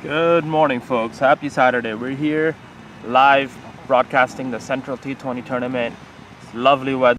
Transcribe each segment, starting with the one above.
Good morning, folks. Happy Saturday. We're here live broadcasting the Central T20 tournament. It's lovely weather.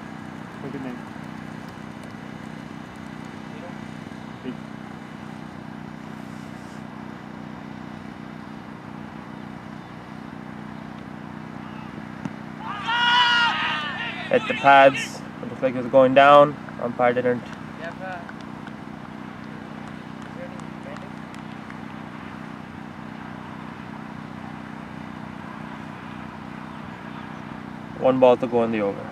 hit the pads. It looked like it was going down. Umpire didn't. One ball to go in the over.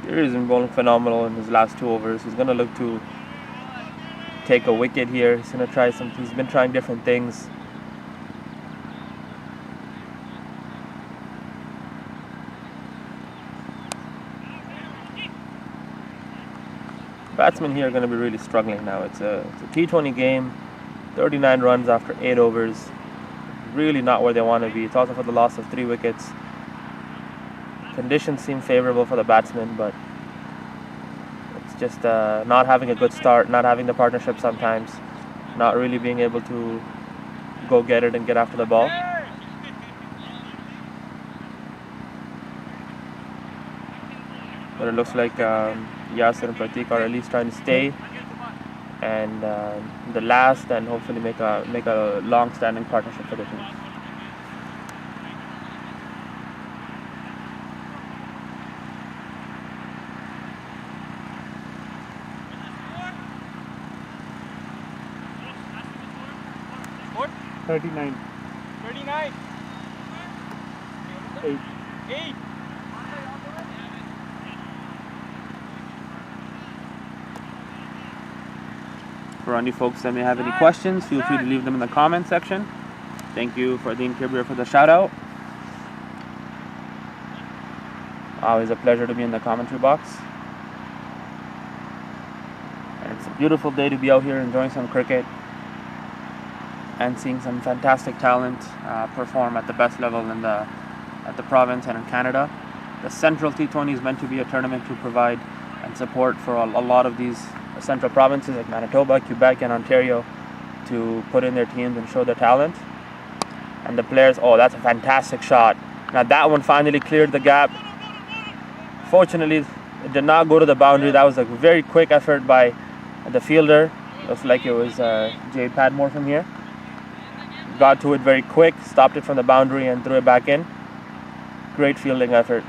He's been bowling phenomenal in his last 2 overs. He's going to look to take a wicket here. He's going to try some. He's been trying different things. Batsmen here are going to be really struggling now. It's a T20 game, 39 runs after 8 overs. Really not where they want to be. It's also for the loss of 3 wickets. Conditions seem favorable for the batsmen, but it's just not having a good start, not having the partnership sometimes, not really being able to go get it and get after the ball. But it looks like Yasir and Pratik are at least trying to stay and the last and hopefully make a long-standing partnership for the team. Score? 39. 39. 8. 8. For any folks that may have any questions, feel free to leave them in the comment section. Thank you for Dean Kibir for the shout out. Always a pleasure to be in the commentary box. And it's a beautiful day to be out here enjoying some cricket and seeing some fantastic talent perform at the best level at the province and in Canada. The Central T20 is meant to be a tournament to provide and support for a lot of these central provinces like Manitoba, Quebec, and Ontario to put in their teams and show their talent. And the players, oh, that's a fantastic shot. Now that one finally cleared the gap. Fortunately, it did not go to the boundary. That was a very quick effort by the fielder. Looks like it was Jade Padmore from here. Got to it very quick, stopped it from the boundary and threw it back in. Great fielding effort.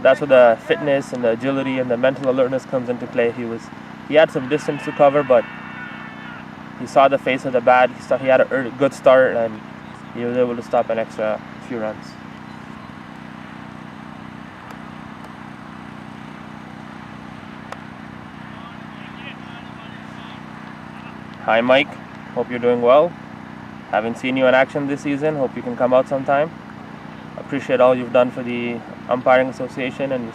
That's where the fitness and the agility and the mental alertness comes into play. He had some distance to cover, but he saw the face of the bat. He had a good start, and he was able to stop an extra few runs. Hi, Mike. Hope you're doing well. Haven't seen you in action this season. Hope you can come out sometime. Appreciate all you've done for the umpiring association and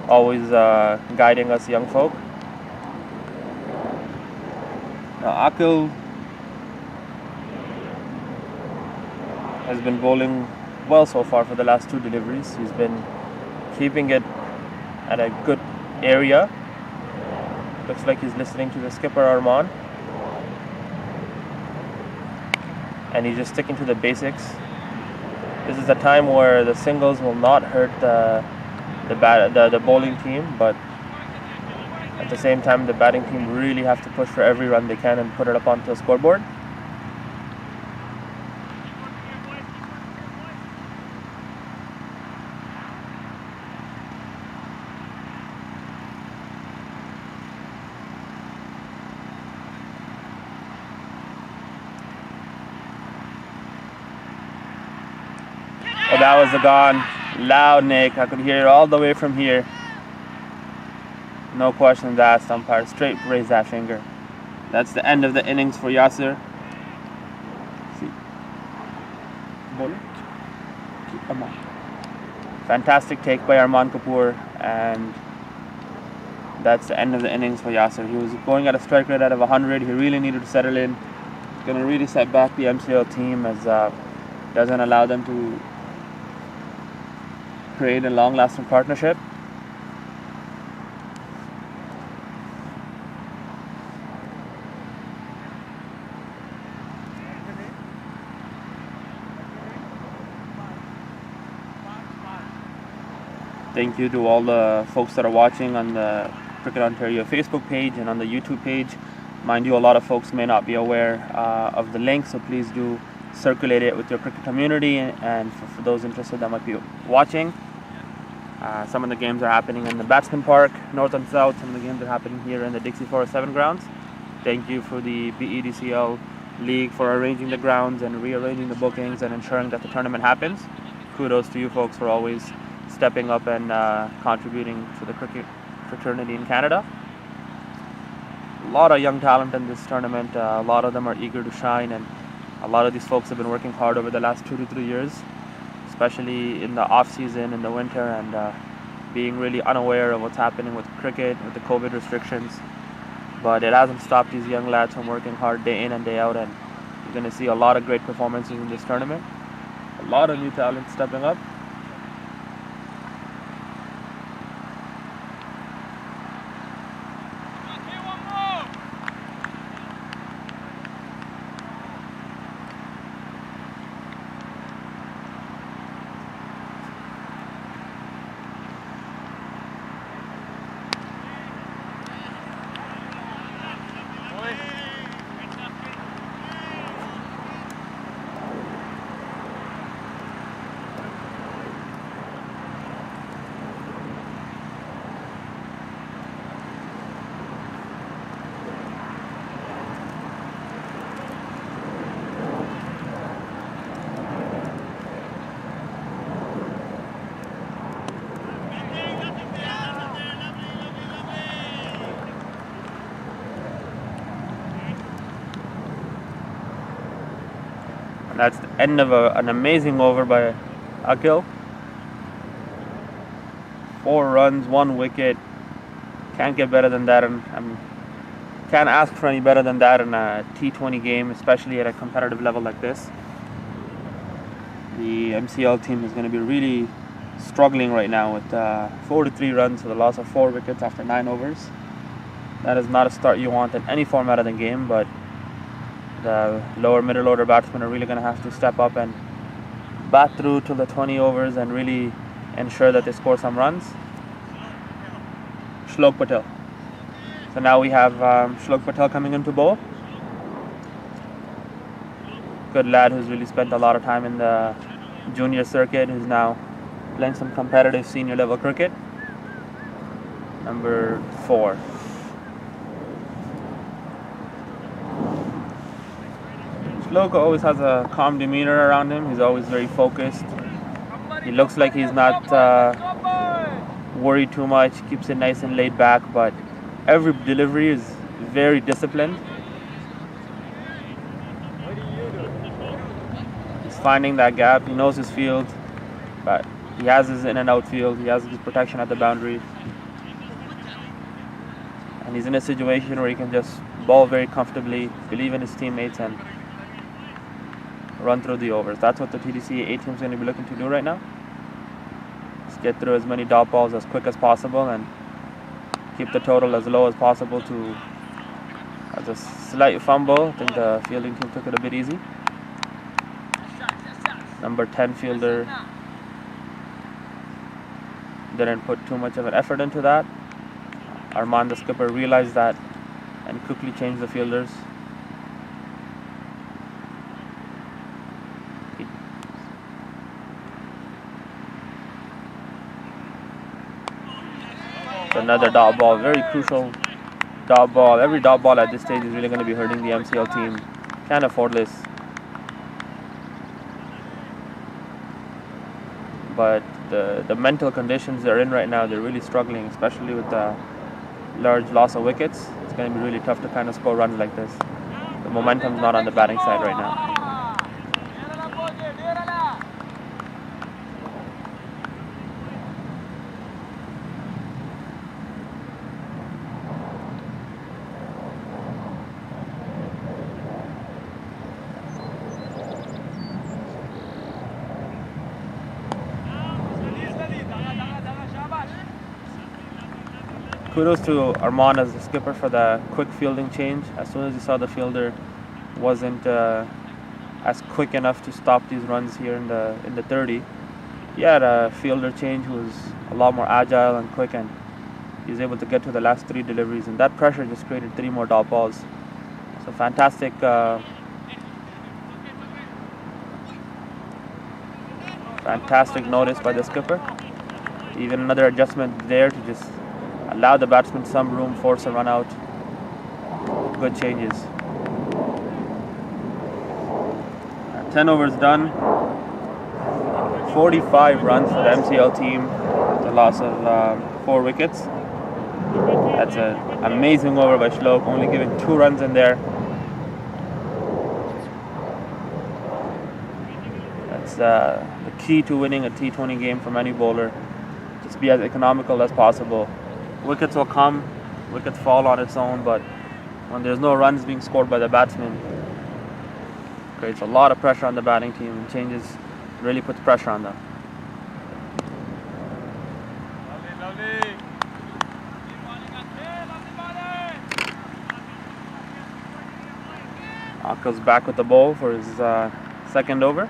always guiding us young folk. Now Akil has been bowling well so far for the last 2 deliveries. He's been keeping it at a good area. Looks like he's listening to the skipper Arman, and he's just sticking to the basics. This is a time where the singles will not hurt the bowling team, but at the same time the batting team really have to push for every run they can and put it up onto the scoreboard. Oh, that was a gone. Loud, Nick. I could hear it all the way from here. No questions asked, umpire. Straight raise that finger. That's the end of the innings for Yasir. See. Fantastic take by Arman Kapoor, and that's the end of the innings for Yasir. He was going at a strike rate out of 100. He really needed to settle in. It's going to really set back the MCL team as doesn't allow them to create a long-lasting partnership. Thank you to all the folks that are watching on the Cricket Ontario Facebook page and on the YouTube page. Mind you, a lot of folks may not be aware of the link, so please do circulate it with your cricket community, and for those interested that might be watching. Some of the games are happening in the Batsman Park, north and south. Some of the games are happening here in the Dixie 407 grounds. Thank you for the BEDCL League for arranging the grounds and rearranging the bookings and ensuring that the tournament happens. Kudos to you folks for always stepping up and contributing to the cricket fraternity in Canada. A lot of young talent in this tournament. A lot of them are eager to shine, and a lot of these folks have been working hard over the last 2 to 3 years, especially in the off season, in the winter, and being really unaware of what's happening with cricket, with the COVID restrictions. But it hasn't stopped these young lads from working hard day in and day out, and you're going to see a lot of great performances in this tournament. A lot of new talent stepping up. That's the end of an amazing over by Akhil. 4 runs, 1 wicket. Can't get better than that, and can't ask for any better than that in a T20 game, especially at a competitive level like this. The MCL team is going to be really struggling right now with 4 to 3 runs for the loss of 4 wickets after 9 overs. That is not a start you want in any format of the game, but the lower middle order batsmen are really going to have to step up and bat through to the 20 overs and really ensure that they score some runs. Shlok Patel. So now we have Shlok Patel coming into bowl. Good lad who's really spent a lot of time in the junior circuit, who's now playing some competitive senior level cricket. Number 4. Shlok always has a calm demeanor around him. He's always very focused. He looks like he's not worried too much, keeps it nice and laid back, but every delivery is very disciplined. He's finding that gap. He knows his field, but he has his in and out field. He has his protection at the boundary. And he's in a situation where he can just bowl very comfortably, believe in his teammates, and run through the overs. That's what the TDCA A team is going to be looking to do right now. Just get through as many dot balls as quick as possible and keep the total as low as possible. To as a slight fumble, I think the fielding team took it a bit easy. Number 10 fielder didn't put too much of an effort into that. Armand, the skipper, realized that and quickly changed the fielders. Another dot ball, very crucial dot ball. Every dot ball at this stage is really going to be hurting the MCL team. Can't afford this. But the mental conditions they're in right now, they're really struggling, especially with the large loss of wickets. It's going to be really tough to kind of score runs like this. The momentum's not on the batting side right now. Kudos to Armand as the skipper for the quick fielding change. As soon as he saw the fielder wasn't as quick enough to stop these runs here in the 30, he had a fielder change who was a lot more agile and quick, and he was able to get to the last 3 deliveries, and that pressure just created 3 more dot balls. So fantastic Fantastic notice by the skipper. Even another adjustment there to just allow the batsman some room, force a run out. Good changes. 10 overs done. 45 runs for the MCL team. The loss of 4 wickets. That's an amazing over by Shlok, only giving 2 runs in there. That's the key to winning a T20 game from any bowler. Just be as economical as possible. Wickets will come, wickets fall on its own, but when there's no runs being scored by the batsman, it creates a lot of pressure on the batting team and changes, really puts pressure on them. Lovely. Akil's back with the ball for his second over.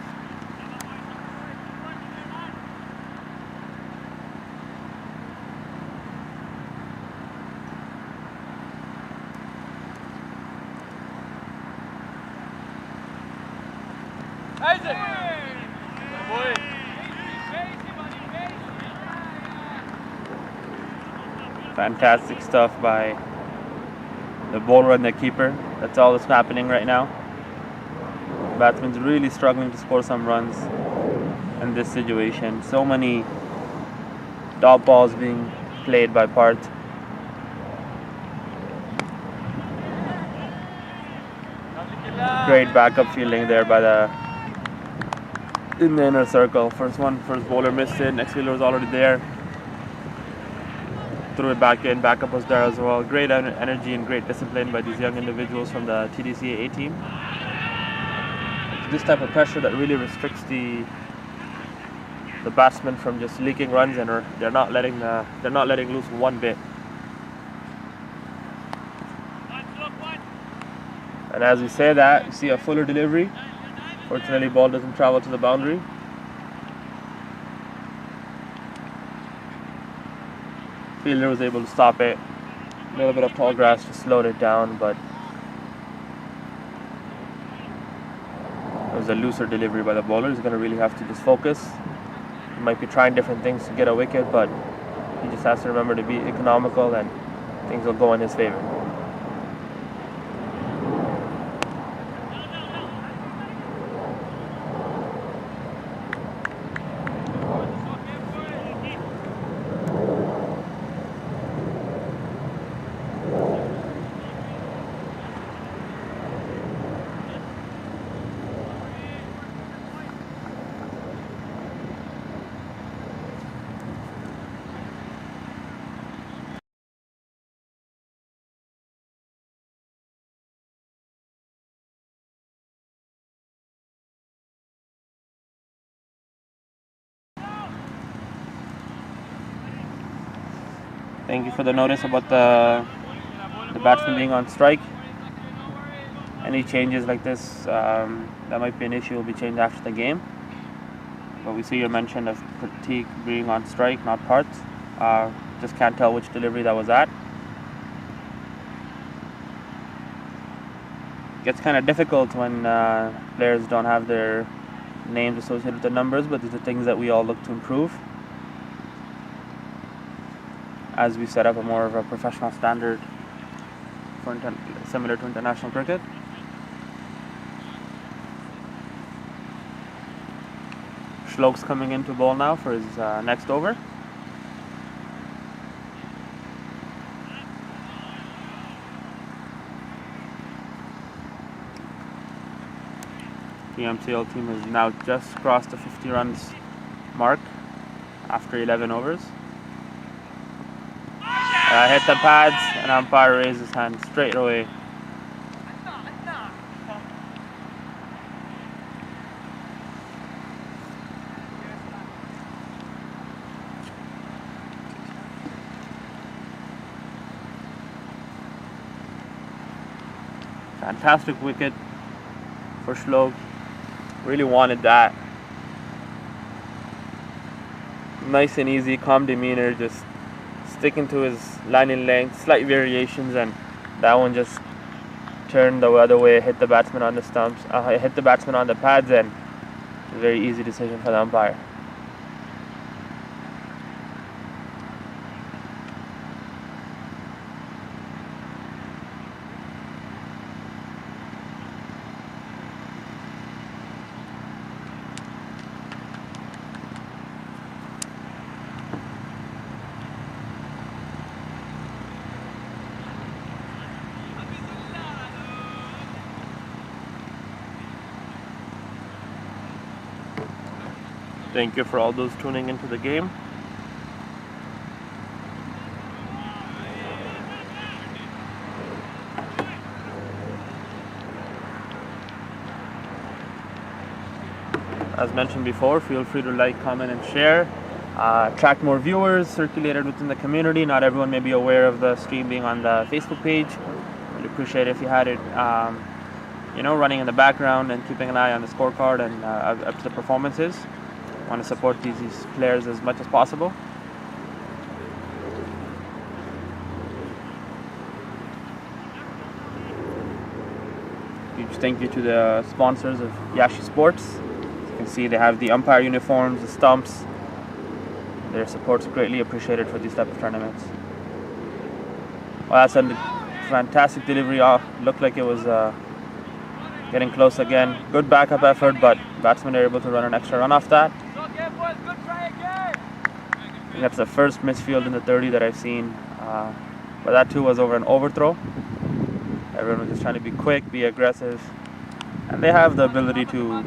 Fantastic stuff by the bowler and the keeper. That's all that's happening right now. Batsman's really struggling to score some runs in this situation. So many dot balls being played by Part. Great backup fielding there by in the inner circle. First bowler missed it, next fielder was already there. Threw it back in, backup was there as well. Great energy and great discipline by these young individuals from the TDCA A team. It's this type of pressure that really restricts the batsmen from just leaking runs, and they're not letting loose one bit. And as we say that, you see a fuller delivery. Fortunately, ball doesn't travel to the boundary. Fielder was able to stop it. A little bit of tall grass just slowed it down, but it was a looser delivery by the bowler. He's going to really have to just focus. He might be trying different things to get a wicket, but he just has to remember to be economical and things will go in his favor. Thank you for the notice about the batsman being on strike. Any changes like this, that might be an issue, will be changed after the game. But we see your mention of Pratik being on strike, not Part. Just can't tell which delivery that was at. Gets kind of difficult when players don't have their names associated with the numbers, but these are things that we all look to improve as we set up a more of a professional standard for similar to international cricket. Shlok's coming into ball now for his next over. The MCL team has now just crossed the 50 runs mark after 11 overs. Hit the pads, and umpire raised his hand straight away. Fantastic wicket for Shlok. Really wanted that. Nice and easy, calm demeanor, just sticking to his line in length, slight variations, and that one just turned the other way, hit the batsman on the stumps, hit the batsman on the pads, and a very easy decision for the umpire. Thank you for all those tuning into the game. As mentioned before, feel free to like, comment, and share. Attract more viewers, circulate it within the community. Not everyone may be aware of the stream being on the Facebook page. I'd appreciate it if you had it, running in the background and keeping an eye on the scorecard and up to the performances. Want to support these players as much as possible. Huge thank you to the sponsors of Yashi Sports. As you can see, they have the umpire uniforms, the stumps. Their support's greatly appreciated for these type of tournaments. Well, that's a fantastic delivery. Looked like it was getting close again. Good backup effort, but batsmen are able to run an extra run off that. I think that's the first misfield in the 30 that I've seen. But that too was over an overthrow. Everyone was just trying to be quick, be aggressive. And they have the ability to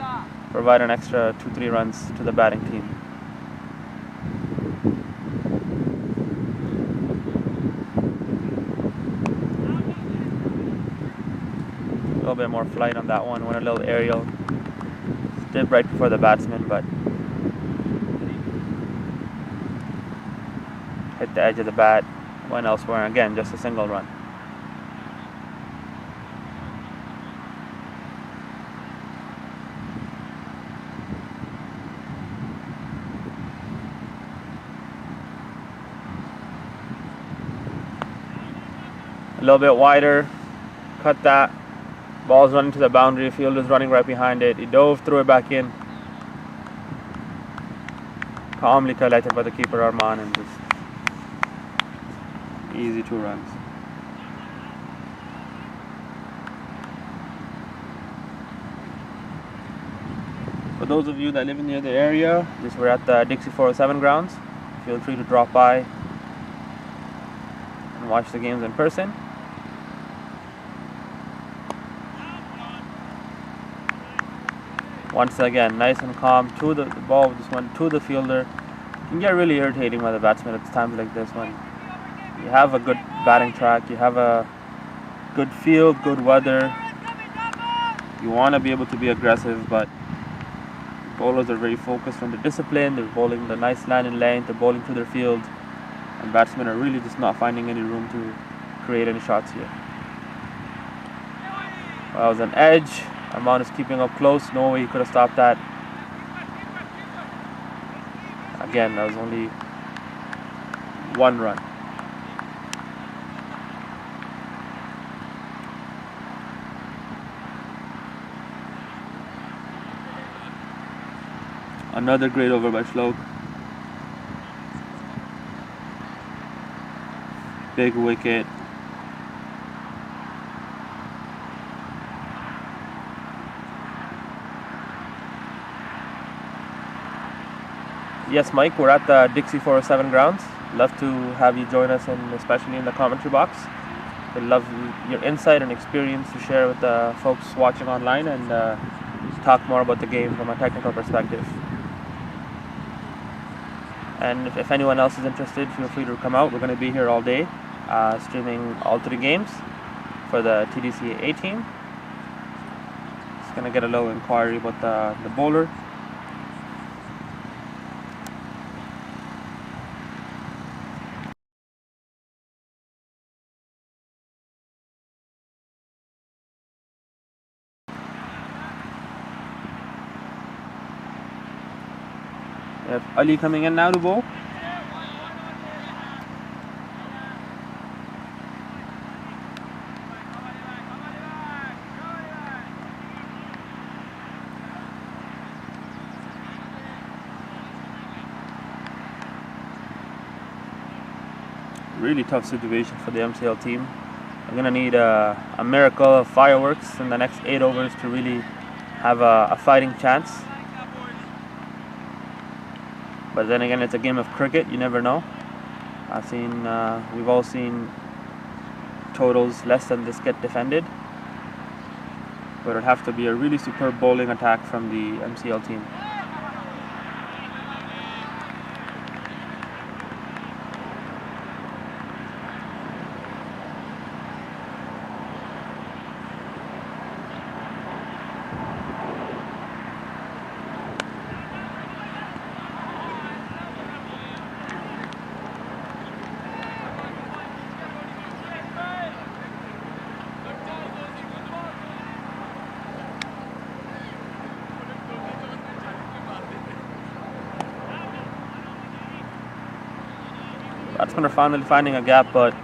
provide an extra 2-3 runs to the batting team. A little bit more flight on that one. Went a little aerial. Did right before the batsman, but hit the edge of the bat. Went elsewhere. Again, just a single run. A little bit wider. Cut that. Ball's running to the boundary, fielder's running right behind it. He dove, threw it back in. Calmly collected by the keeper Arman, and just easy 2 runs. For those of you that live near the area, we're at the Dixie 407 grounds. Feel free to drop by and watch the games in person. Once again, nice and calm. The ball just went to the fielder. It can get really irritating by the batsman at times like this when you have a good batting track, you have a good field, good weather. You want to be able to be aggressive, but bowlers are very focused on the discipline. They're bowling the nice line and length, they're bowling through their field, and batsmen are really just not finding any room to create any shots here. Well, that was an edge. Arman is keeping up close. No way he could have stopped that. Again, that was only 1 run. Another great over by Shlok. Big wicket. Yes, Mike, we're at the Dixie 407 grounds. Love to have you join us, and especially in the commentary box. We'd love your insight and experience to share with the folks watching online and talk more about the game from a technical perspective. And if anyone else is interested, feel free to come out. We're going to be here all day, streaming all 3 games for the TDCA A team. Just going to get a little inquiry about the bowler. We have Ali coming in now to bowl. Really tough situation for the MCL team. They're going to need a miracle of fireworks in the next 8 overs to really have a fighting chance. But then again, it's a game of cricket. You never know. We've all seen totals less than this get defended. But it'd have to be a really superb bowling attack from the MCL team. batsmen are finally finding a gap, but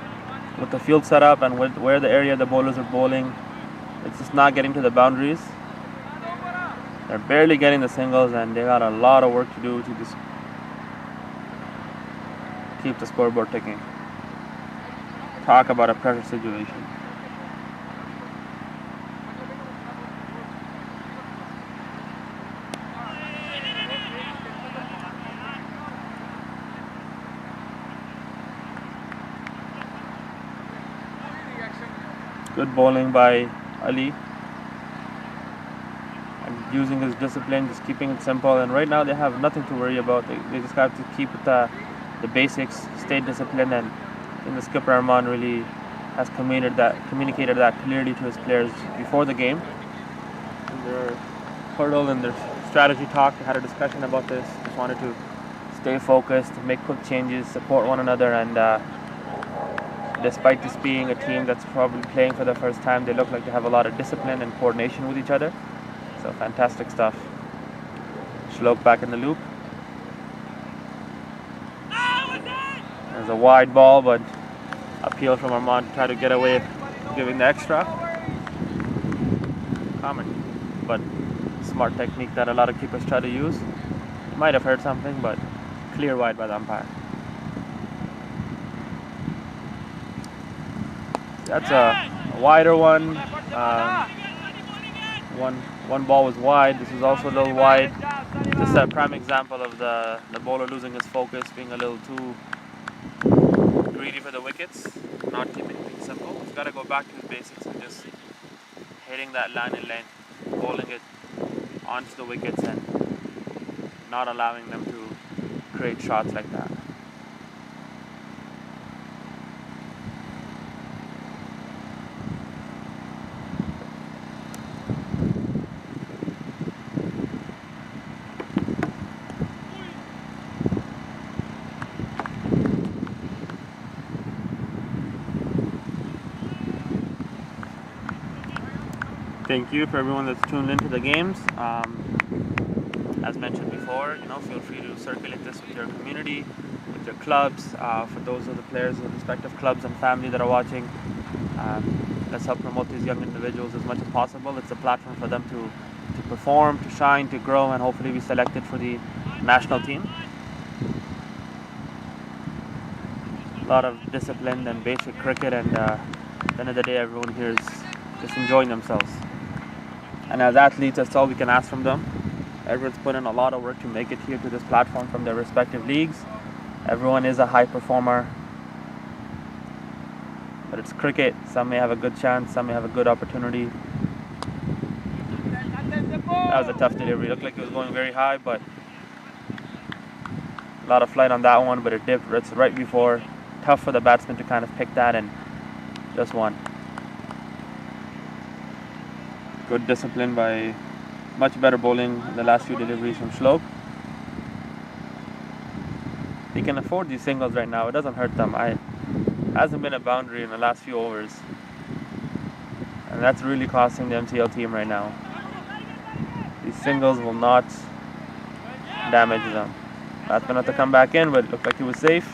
with the field setup and with where the area the bowlers are bowling, it's just not getting to the boundaries. They're barely getting the singles, and they got a lot of work to do to just keep the scoreboard ticking. Talk about a pressure situation. Good bowling by Ali. And using his discipline, just keeping it simple. And right now they have nothing to worry about. They just have to keep the basics, stay disciplined, and I think the skipper Arman really has communicated that clearly to his players before the game. In their hurdle and their strategy talk, they had a discussion about this. Just wanted to stay focused, make quick changes, support one another, and despite this being a team that's probably playing for the first time, they look like they have a lot of discipline and coordination with each other. So fantastic stuff. Shlok back in the loop. There's a wide ball, but appeal from Arman to try to get away giving the extra. Common, but smart technique that a lot of keepers try to use. Might have heard something, but clear wide by the umpire. That's a wider one. One ball was wide. This is also a little wide. This is a prime example of the bowler losing his focus, being a little too greedy for the wickets, not keeping things simple. He's got to go back to his basics and just hitting that line in length, bowling it onto the wickets and not allowing them to create shots like that. Thank you for everyone that's tuned into the games. As mentioned before, feel free to circulate this with your community, with your clubs. For those of the players of respective clubs and family that are watching, let's help promote these young individuals as much as possible. It's a platform for them to perform, to shine, to grow, and hopefully be selected for the national team. A lot of discipline and basic cricket, and at the end of the day, everyone here is just enjoying themselves. And as athletes, that's all we can ask from them. Everyone's put in a lot of work to make it here to this platform from their respective leagues. Everyone is a high performer. But it's cricket. Some may have a good chance, some may have a good opportunity. That was a tough delivery. It looked like it was going very high, but a lot of flight on that one, but it dipped. It's right before. Tough for the batsman to kind of pick that and just won. Good discipline by much better bowling in the last few deliveries from Shlok. He can afford these singles right now. It doesn't hurt them. Hasn't been a boundary in the last few overs. And that's really costing the MCL team right now. These singles will not damage them. Batsman had to come back in, but it looked like he was safe.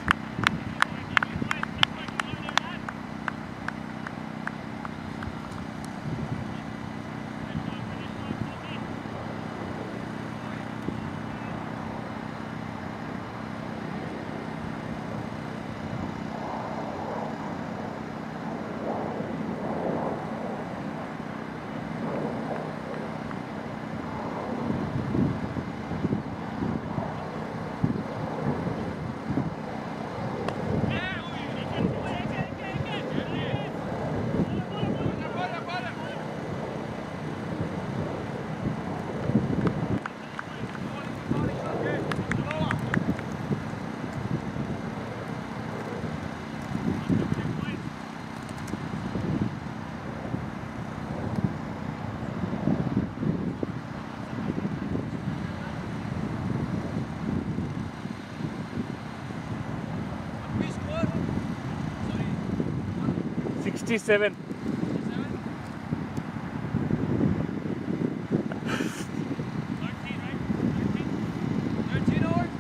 Seven.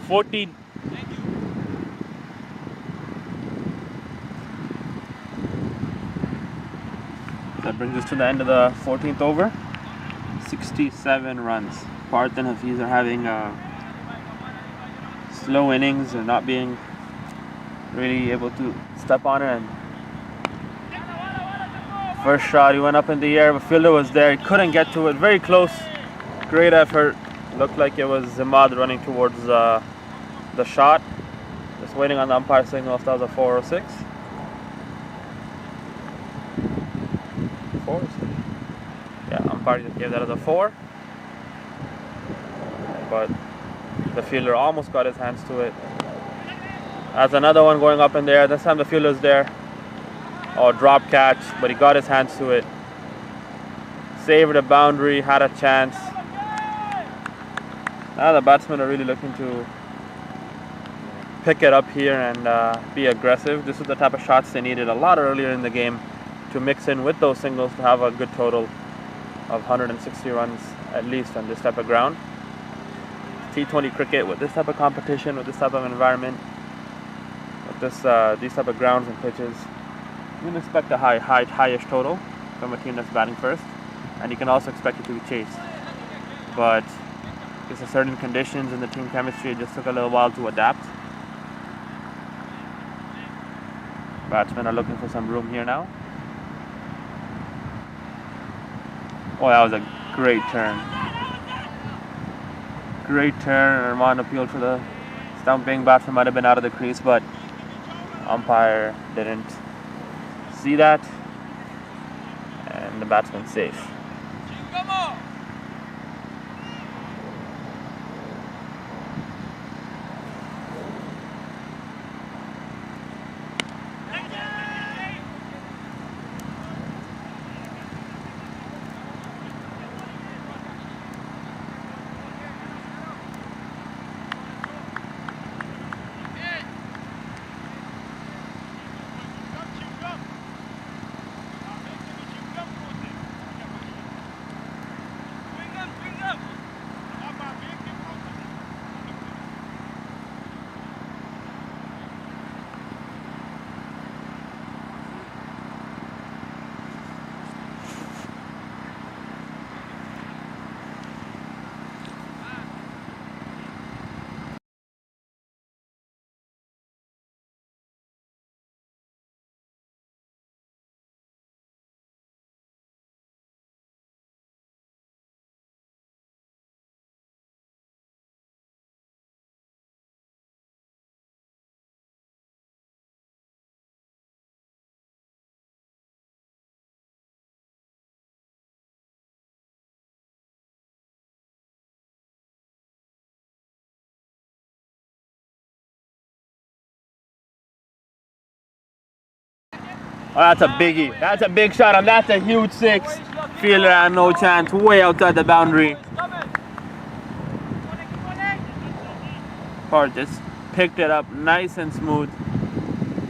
14. That brings us to the end of the 14th over. 67 runs. Parth and Hafiz are having slow innings and not being really able to step on it. And first shot, he went up in the air, but fielder was there. He couldn't get to it. Very close. Great effort. Looked like it was Zimad running towards the shot. Just waiting on the umpire signal if that was a 4 or 6. 4 or 6? Yeah, umpire just gave that as a 4. But the fielder almost got his hands to it. That's another one going up in there. This time the fielder's there. Oh, drop catch, but he got his hands to it. Saved a boundary, had a chance. Now the batsmen are really looking to pick it up here and be aggressive. This is the type of shots they needed a lot earlier in the game to mix in with those singles to have a good total of 160 runs at least on this type of ground. T20 cricket with this type of competition, with this type of environment, with these type of grounds and pitches, you can expect a highish total from a team that's batting first, and you can also expect it to be chased. But because of certain conditions in the team chemistry, it just took a little while to adapt. Batsmen are looking for some room here now. Oh, that was a great turn. Great turn. Armand appealed for the stumping. Batsman might have been out of the crease, but umpire didn't see that, and the batsman's safe. Oh, that's a biggie. That's a big shot, and that's a huge 6. Fielder had no chance, way outside the boundary. Parth just picked it up nice and smooth.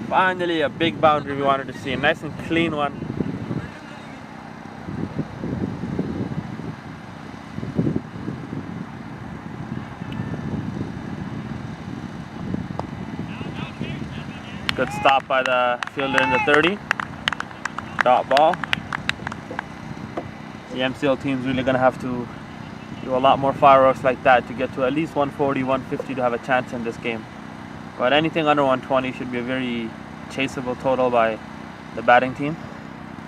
Finally, a big boundary we wanted to see. A nice and clean one. Good stop by the fielder in the 30. Dot ball. The MCL team's really going to have to do a lot more fireworks like that to get to at least 140, 150 to have a chance in this game. But anything under 120 should be a very chaseable total by the batting team.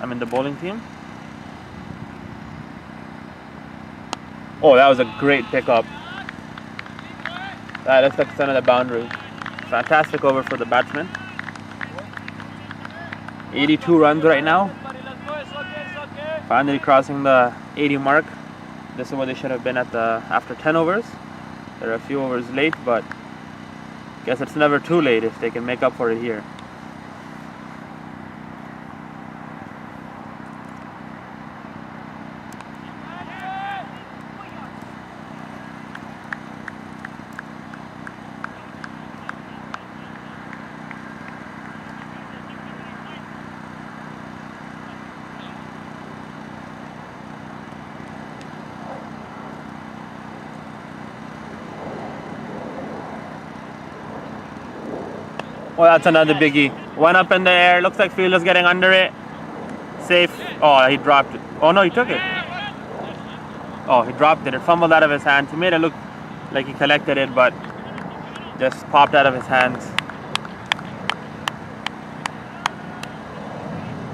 The bowling team. Oh, that was a great pickup. That looks like the center of the boundary. Fantastic over for the batsman. 82 runs right now. Finally crossing the 80 mark. This is where they should have been at after 10 overs. They're a few overs late, but guess it's never too late if they can make up for it here. Well, that's another biggie. Went up in the air. Looks like fielder's getting under it. Safe. Oh, he dropped it. Oh no, he took it. Oh, he dropped it. It fumbled out of his hands. He made it look like he collected it, but just popped out of his hands.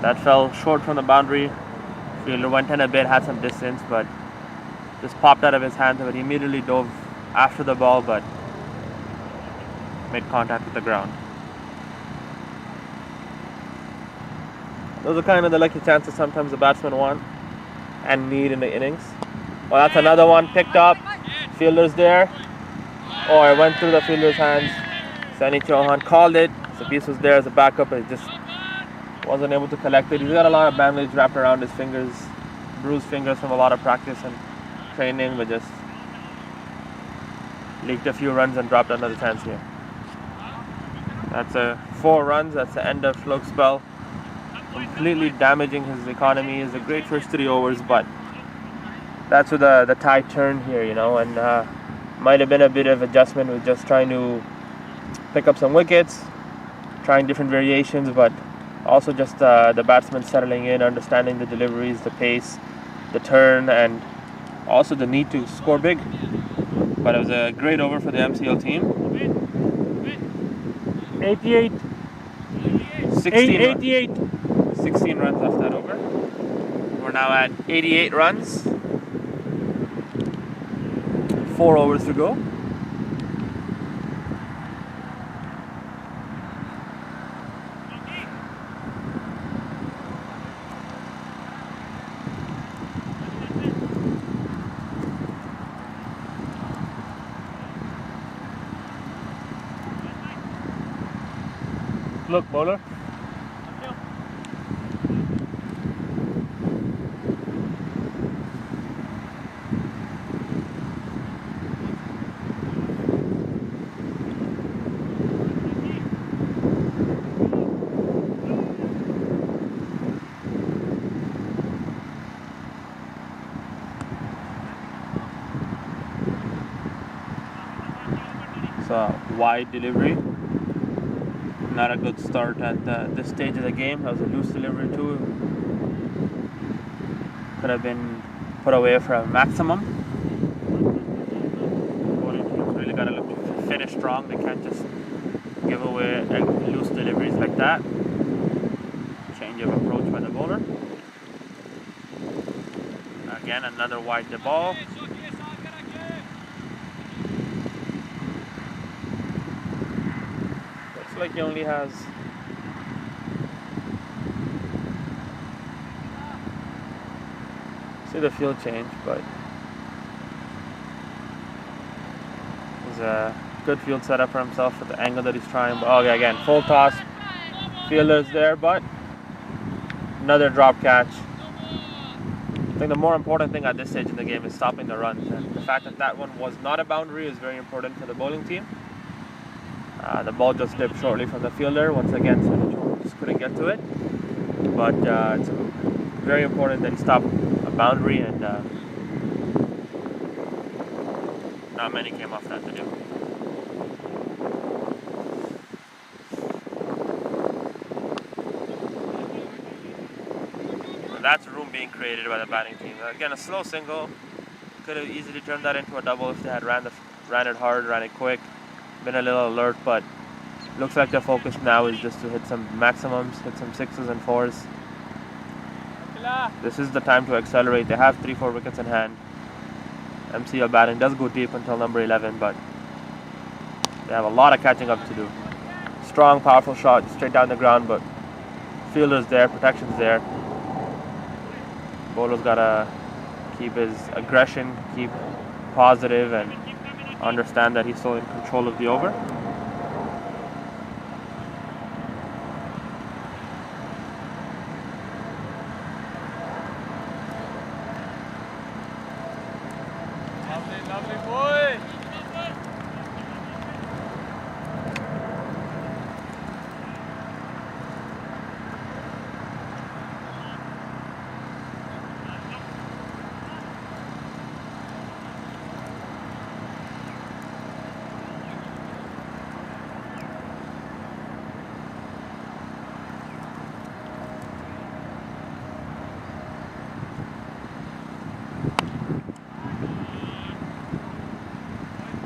That fell short from the boundary. Fielder went in a bit, had some distance, but just popped out of his hands. But he immediately dove after the ball, but made contact with the ground. Those are kind of the lucky chances sometimes the batsmen want and need in the innings. Well, that's another one picked up. Fielder's there. Oh, it went through the fielder's hands. Sunny Chauhan called it. Sabis was there as a backup, but he just wasn't able to collect it. He's got a lot of bandage wrapped around his fingers, bruised fingers from a lot of practice and training, but just leaked a few runs and dropped another chance here. That's 4 runs. That's the end of Floke's spell. Completely damaging his economy. Is a great first 3 overs, but that's where the tide turned here, you know, and might have been a bit of adjustment with just trying to pick up some wickets, trying different variations, but also just the batsmen settling in, understanding the deliveries, the pace, the turn, and also the need to score big. But it was a great over for the MCL team. 88. 16 runs off that over. We're now at 88 runs. 4 overs to go. Look, bowler. It's a wide delivery. Not a good start at this stage of the game. That was a loose delivery too. Could have been put away for a maximum. Bowling teams really got to finish strong. They can't just give away loose deliveries like that. Change of approach by the bowler. Again, another wide the ball. Looks like he only has see the field change, but it's a good field setup for himself at the angle that he's trying. But okay, again, full toss. Fielder's there, but another drop catch. I think the more important thing at this stage in the game is stopping the runs, and the fact that that one was not a boundary is very important for the bowling team. The ball just dipped shortly from the fielder. Once again, Sancho just couldn't get to it. But it's very important that he stopped a boundary, and not many came off that to do. That's room being created by the batting team. Again, a slow single. Could have easily turned that into a double if they had ran it hard, ran it quick, been a little alert, but looks like their focus now is just to hit some maximums, hit some 6s and 4s. This is the time to accelerate. They have 3-4 wickets in hand. MCL batting does go deep until number 11, but they have a lot of catching up to do. Strong, powerful shot straight down the ground, but fielder's there, protection's there. Bowler's gotta keep his aggression, keep positive, and understand that he's still in control of the over. Lovely boy.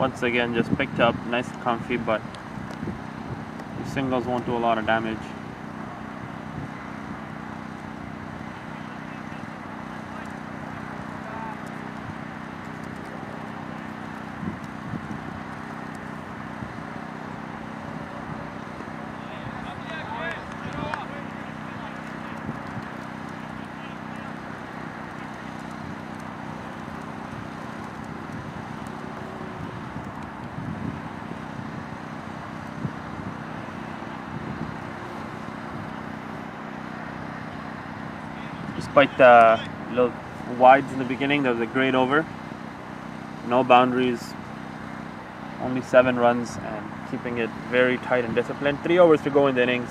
once again just picked up, nice and comfy, but these singles won't do a lot of damage. Despite the little wides in the beginning, there was a great over. No boundaries, only 7 runs, and keeping it very tight and disciplined. 3 overs to go in the innings.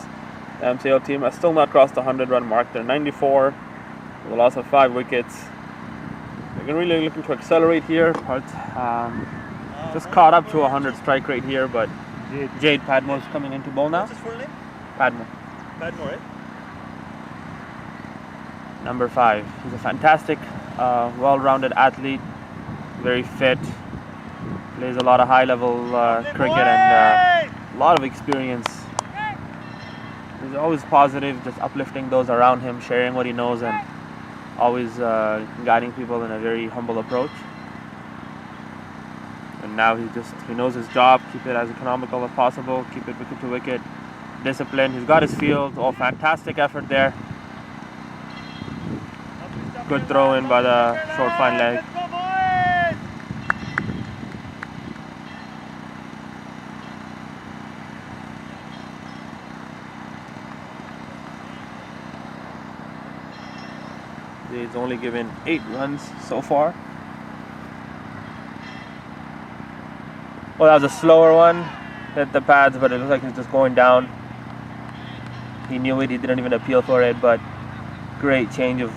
The MCL team has still not crossed the 100-run mark. They're 94 with a loss of 5 wickets. They're really looking to accelerate here, but just caught up to a 100 strike rate here. But Jade Padmore's coming into bowl now. What's his full name? Padmore. Padmore, right? Number 5. He's a fantastic, well-rounded athlete, very fit, plays a lot of high-level cricket and a lot of experience. He's always positive, just uplifting those around him, sharing what he knows, and always guiding people in a very humble approach. And now he knows his job, keep it as economical as possible, keep it wicket to wicket, discipline. He's got his field. Oh, fantastic effort there. Good throw in by the short fine leg. He's only given 8 runs so far. Well, that was a slower one. Hit the pads, but it looks like he's just going down. He knew it. He didn't even appeal for it, but great change of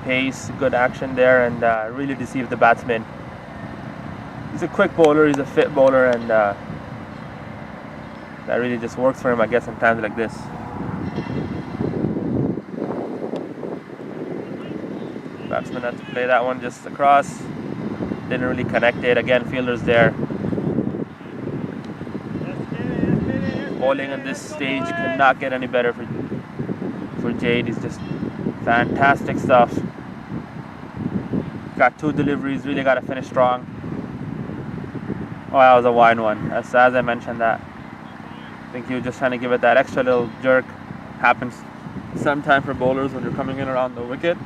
pace, good action there, and really deceived the batsman. He's a quick bowler, he's a fit bowler, and that really just works for him, I guess, in times like this. Batsman had to play that one just across, didn't really connect it. Again, fielders there. Bowling on this stage could not get any better for Jade. He's just fantastic stuff. Got 2 deliveries, really got to finish strong. Oh, that was a wide one. As I mentioned that. I think he was just trying to give it that extra little jerk. Happens sometime for bowlers when you're coming in around the wicket.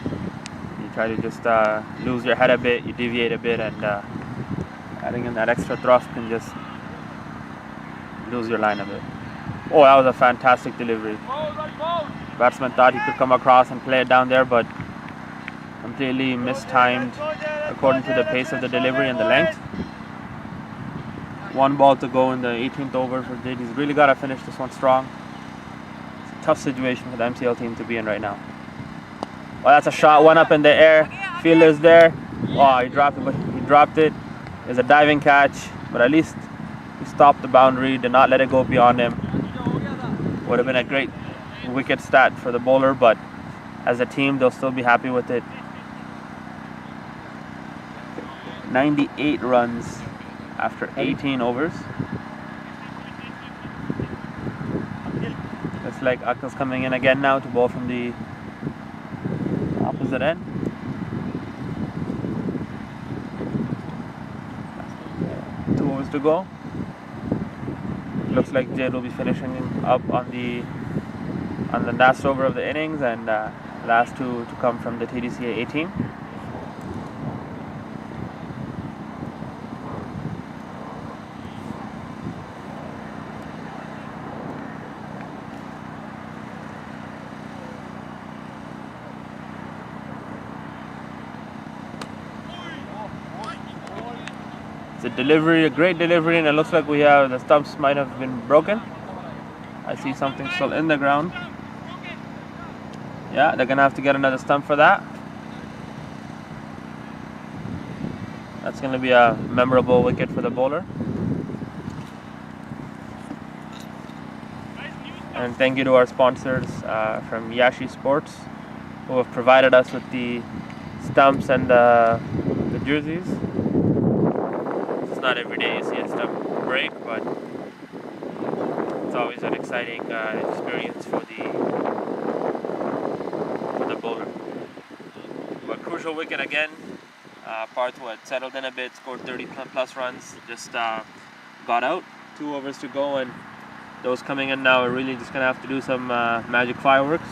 You try to just lose your head a bit, you deviate a bit, and adding in that extra thrust can just lose your line a bit. Oh, that was a fantastic delivery. Batsman thought he could come across and play it down there, but completely mistimed according to the pace of the delivery and the length. 1 ball to go in the 18th over for Jade. He's really got to finish this one strong. It's a tough situation for the MCL team to be in right now. Well, that's a shot, 1 up in the air. Fielder's there. Oh, he dropped it, but he dropped it. It's a diving catch, but at least he stopped the boundary, did not let it go beyond him. Would have been a great wicket stat for the bowler, but as a team, they'll still be happy with it. 98 runs after 18 overs. Looks like Akal's coming in again now to bowl from the opposite end. Two overs to go. Looks like Jade will be finishing up on the last over of the innings, and last 2 to come from the TDCA A team. It's a delivery, a great delivery, and it looks like we have the stumps might have been broken. I see something still in the ground. Yeah, they're gonna have to get another stump for that. That's gonna be a memorable wicket for the bowler. And thank you to our sponsors from Yashi Sports, who have provided us with the stumps and the jerseys. not every day you see a stump break, but it's always an exciting experience for the bowler. But crucial wicket again. Parth had settled in a bit, scored 30 plus runs, just got out. 2 overs to go, and those coming in now are really just going to have to do some magic fireworks.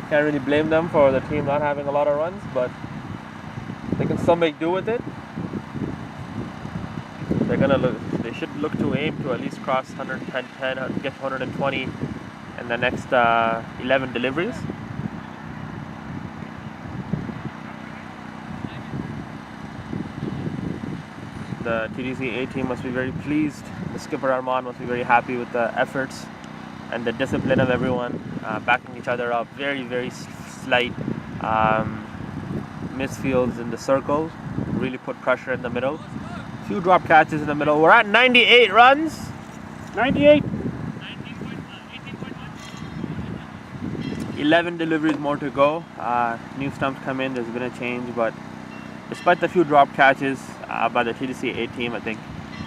Can't really blame them for the team not having a lot of runs, but they can still make do with it. They should look to aim to at least cross 110, get to 120 in the next 11 deliveries. The TDCA A team must be very pleased. The skipper Arman must be very happy with the efforts and the discipline of everyone, backing each other up. Very, very slight misfields in the circles. Really put pressure in the middle. Few drop catches in the middle. We're at 98 runs. 98. 11 deliveries more to go. New stumps come in. There's been a change, but despite the few drop catches by the TDCA A team, I think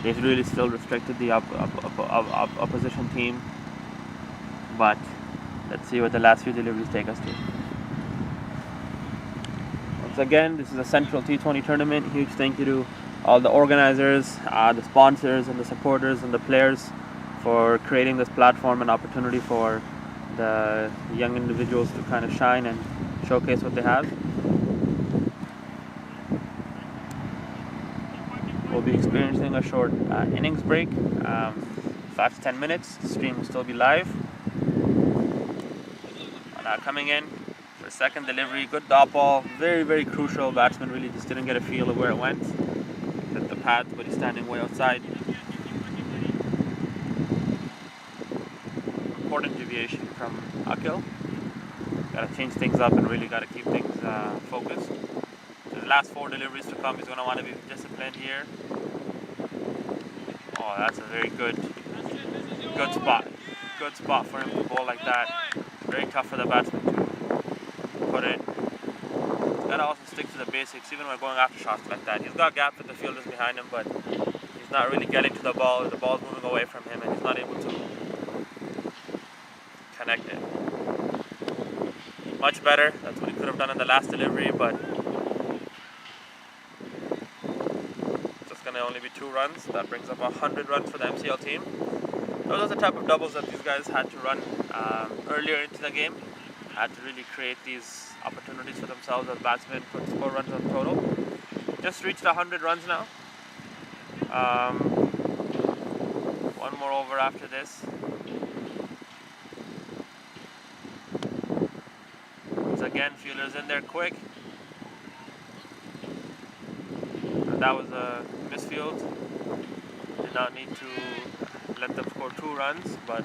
they've really still restricted the opposition team. But let's see what the last few deliveries take us to. Once again, this is a Central T20 tournament. Huge thank you to all the organizers, the sponsors, and the supporters and the players for creating this platform and opportunity for the young individuals to kind of shine and showcase what they have. We'll be experiencing a short innings break, 5 to 10 minutes. The stream will still be live. Coming in for a second delivery, good dot ball, very, very crucial. Batsman really just didn't get a feel of where it went. Hit the path, but he's standing way outside. Important deviation from Akil. Got to change things up and really got to keep things focused. So the last 4 deliveries to come, he's going to want to be disciplined here. Oh, that's a very good spot. Good spot for him to bowl like that. Very tough for the batsman to put in. He's got to also stick to the basics, even when going after shots like that. He's got gap with the fielders behind him, but he's not really getting to the ball. The ball's moving away from him, and he's not able to connect it. Much better. That's what he could have done in the last delivery, but just going to only be 2 runs. That brings up 100 runs for the MCL team. Those are the type of doubles that these guys had to run earlier into the game. Had to really create these opportunities for themselves as batsmen, put 4 runs on total. Just reached 100 runs now. 1 more over after this. Once again, fielders in there quick. And that was a misfield. Did not need to let them score 2 runs, but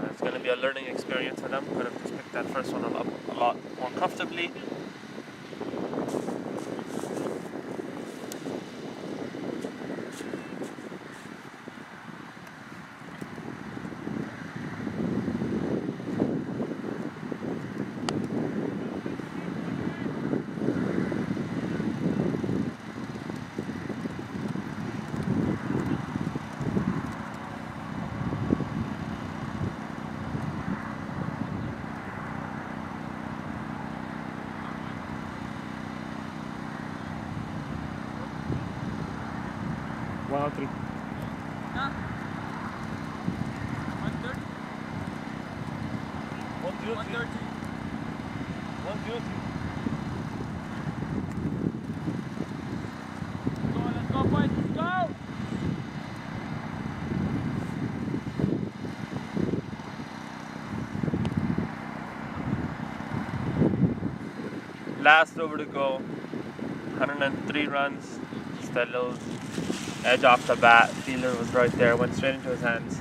it's going to be a learning experience for them. Could have just picked that first one up a lot more comfortably. Wow, 3. Huh? 130? 130. 130. Let's go, boys, let's go! Last over to go. 103 runs. Just a little edge off the bat. Fielder was right there. Went straight into his hands.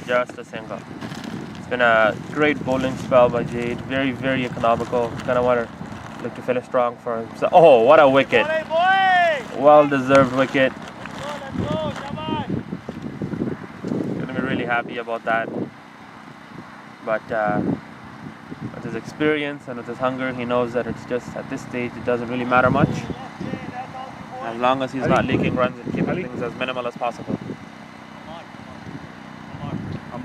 Just a single. It's been a great bowling spell by Jade. Very, very economical. Gonna want to look to finish strong for him. So, oh, what a wicket! Well deserved wicket. Let's go, Shaban. Gonna be really happy about that. But with his experience and with his hunger, he knows that it's just at this stage it doesn't really matter much. as long as he's not leaking runs and keeping things as minimal as possible. Come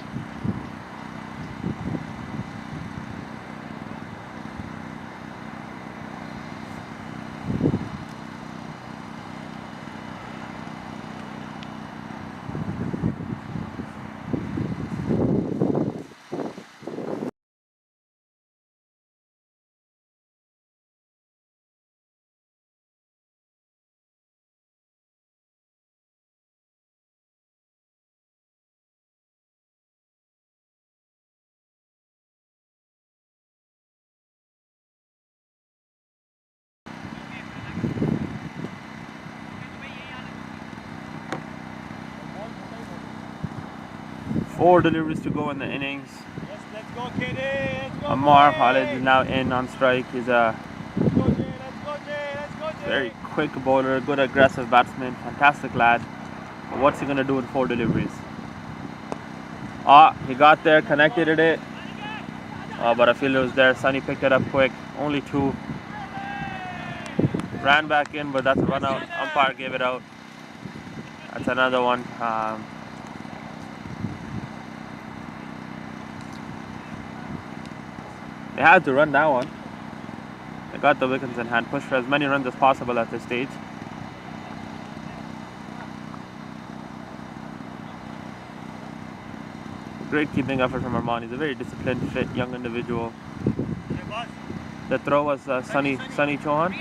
4 deliveries to go in the innings. Yes, let's go, KD. Let's go. Amar KD. Khalid is now in on strike. He's a Let's go, Jay. Let's go, Jay. Let's go, Jay. very quick bowler, good aggressive batsman, fantastic lad. But what's he gonna do in 4 deliveries? He got there, connected it. But a fielder was there. Sunny picked it up quick. Only 2. Ran back in, but that's a run out. Umpire gave it out. That's another one. They had to run that one. They got the wickets in hand, pushed for as many runs as possible at this stage. Great keeping effort from Arman. He's a very disciplined, fit, young individual. The throw was Sunny Chauhan.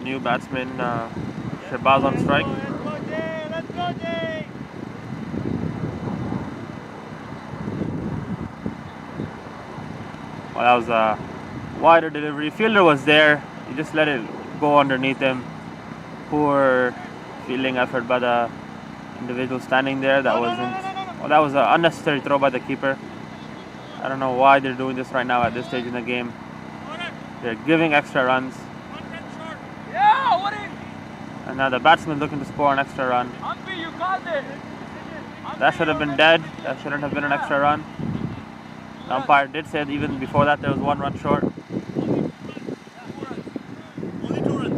New batsman Shehbaz on strike. Let's go, Jay. Let's go, Jay. Well, that was a wider delivery. Fielder was there. He just let it go underneath him. Poor fielding effort by the individual standing there. That wasn't. Well, that was an unnecessary throw by the keeper. I don't know why they're doing this right now at this stage in the game. They're giving extra runs. Yeah, what is? And now the batsman looking to score an extra run. Humpy, you called it. That should have been dead. That shouldn't have been an extra run. The umpire did say that even before that there was 1 run short. Only 2 runs.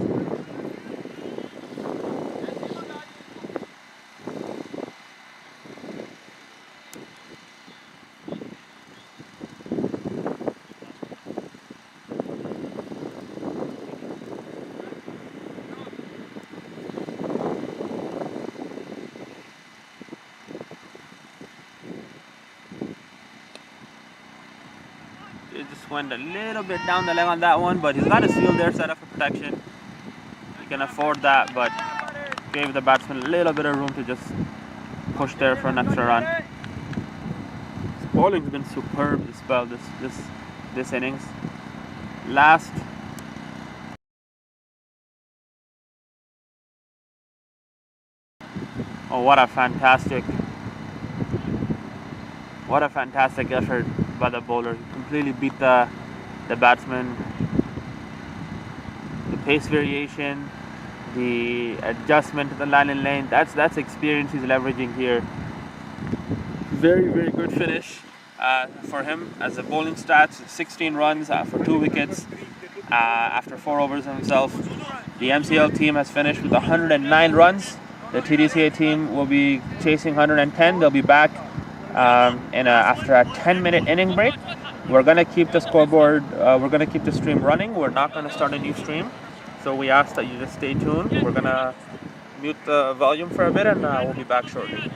It just went a little bit down the leg on that one, but he's got his field there set up for protection. He can afford that, but gave the batsman a little bit of room to just push there for an extra run. His bowling's been superb this spell, this innings. Last what a fantastic effort by the bowler. He completely beat the batsman. The pace variation, the adjustment to the line and length, that's experience he's leveraging here. Very, very good finish for him as a bowling stats. 16 runs for 2 wickets after 4 overs himself. The MCL team has finished with 109 runs. The TDCA team will be chasing 110. They'll be back after a 10-minute inning break. We're going to keep the scoreboard, we're going to keep the stream running. We're not going to start a new stream. So we ask that you just stay tuned. We're going to mute the volume for a bit and we'll be back shortly.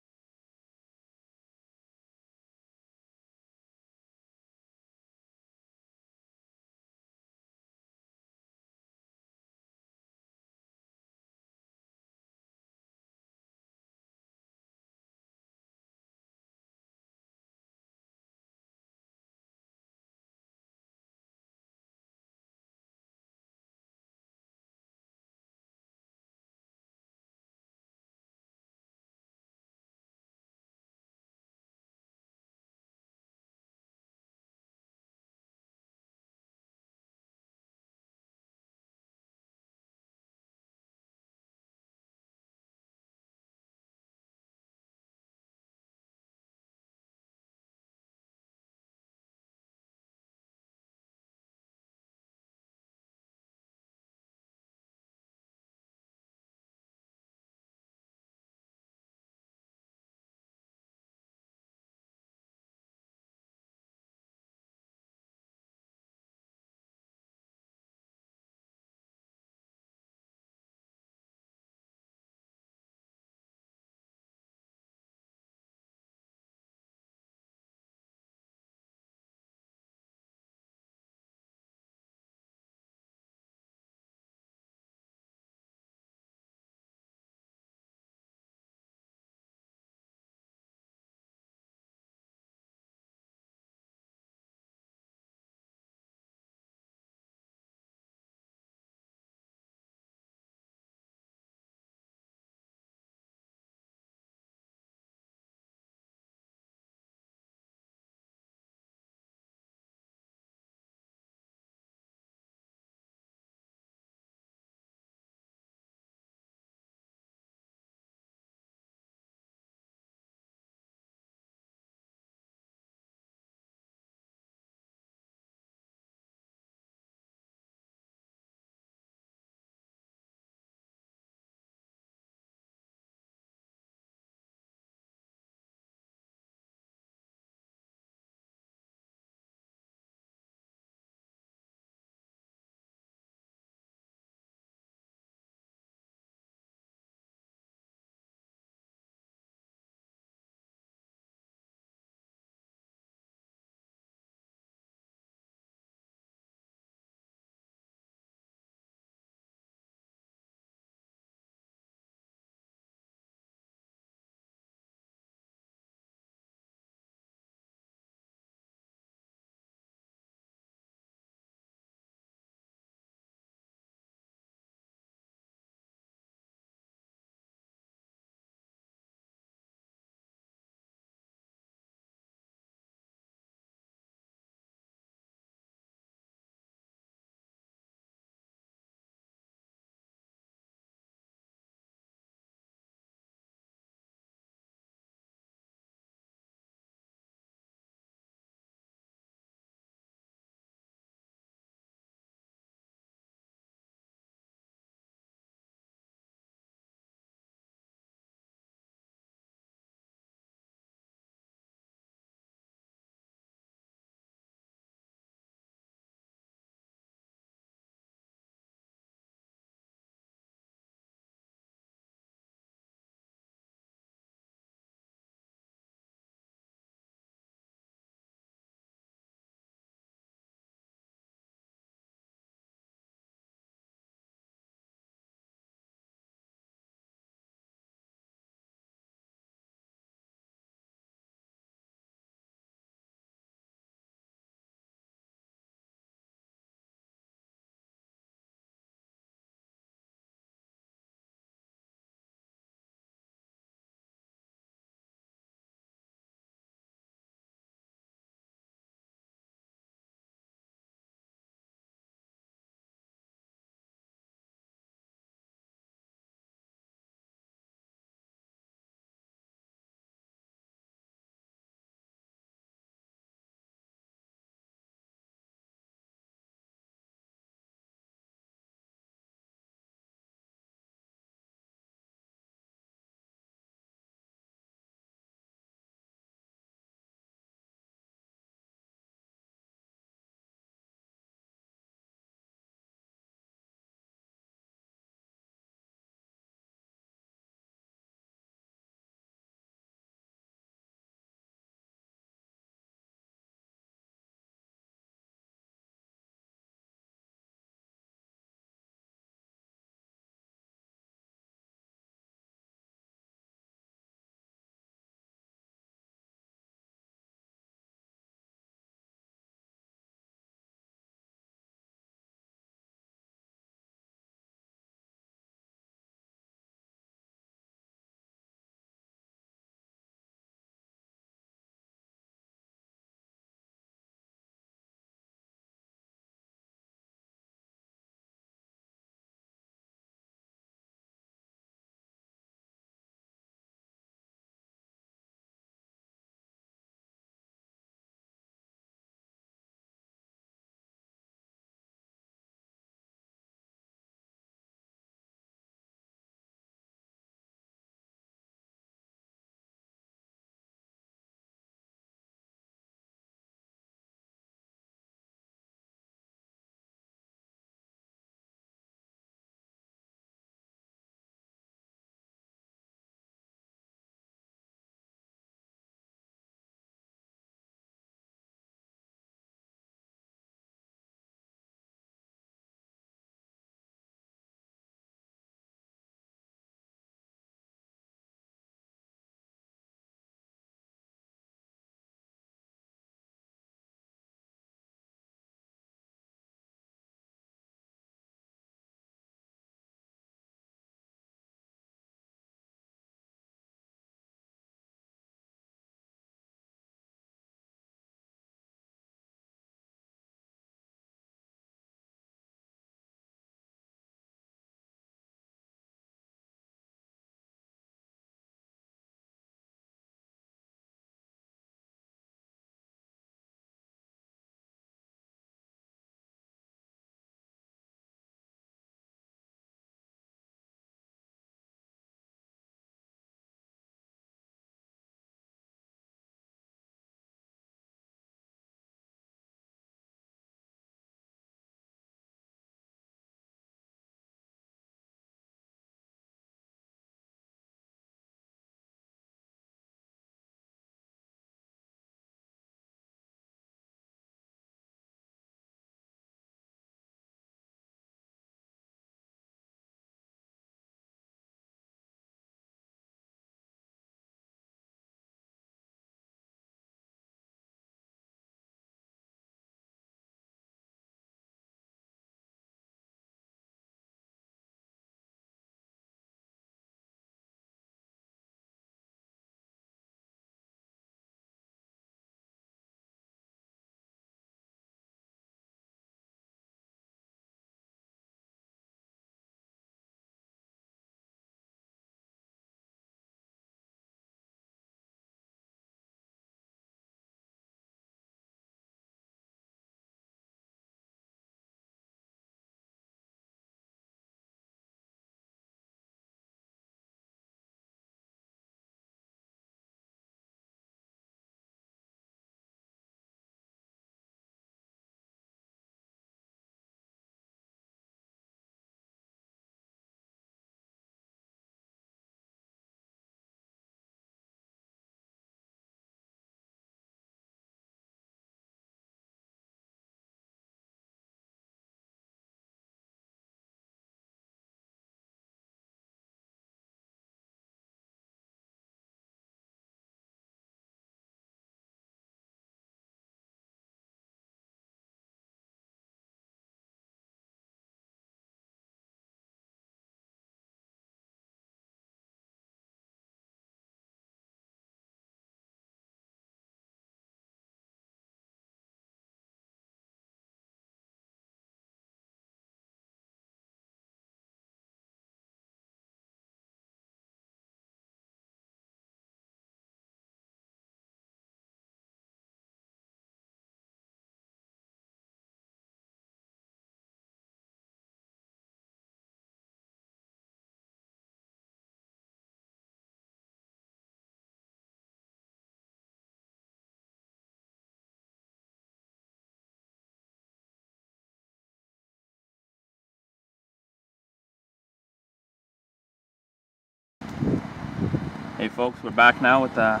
Hey folks, we're back now with the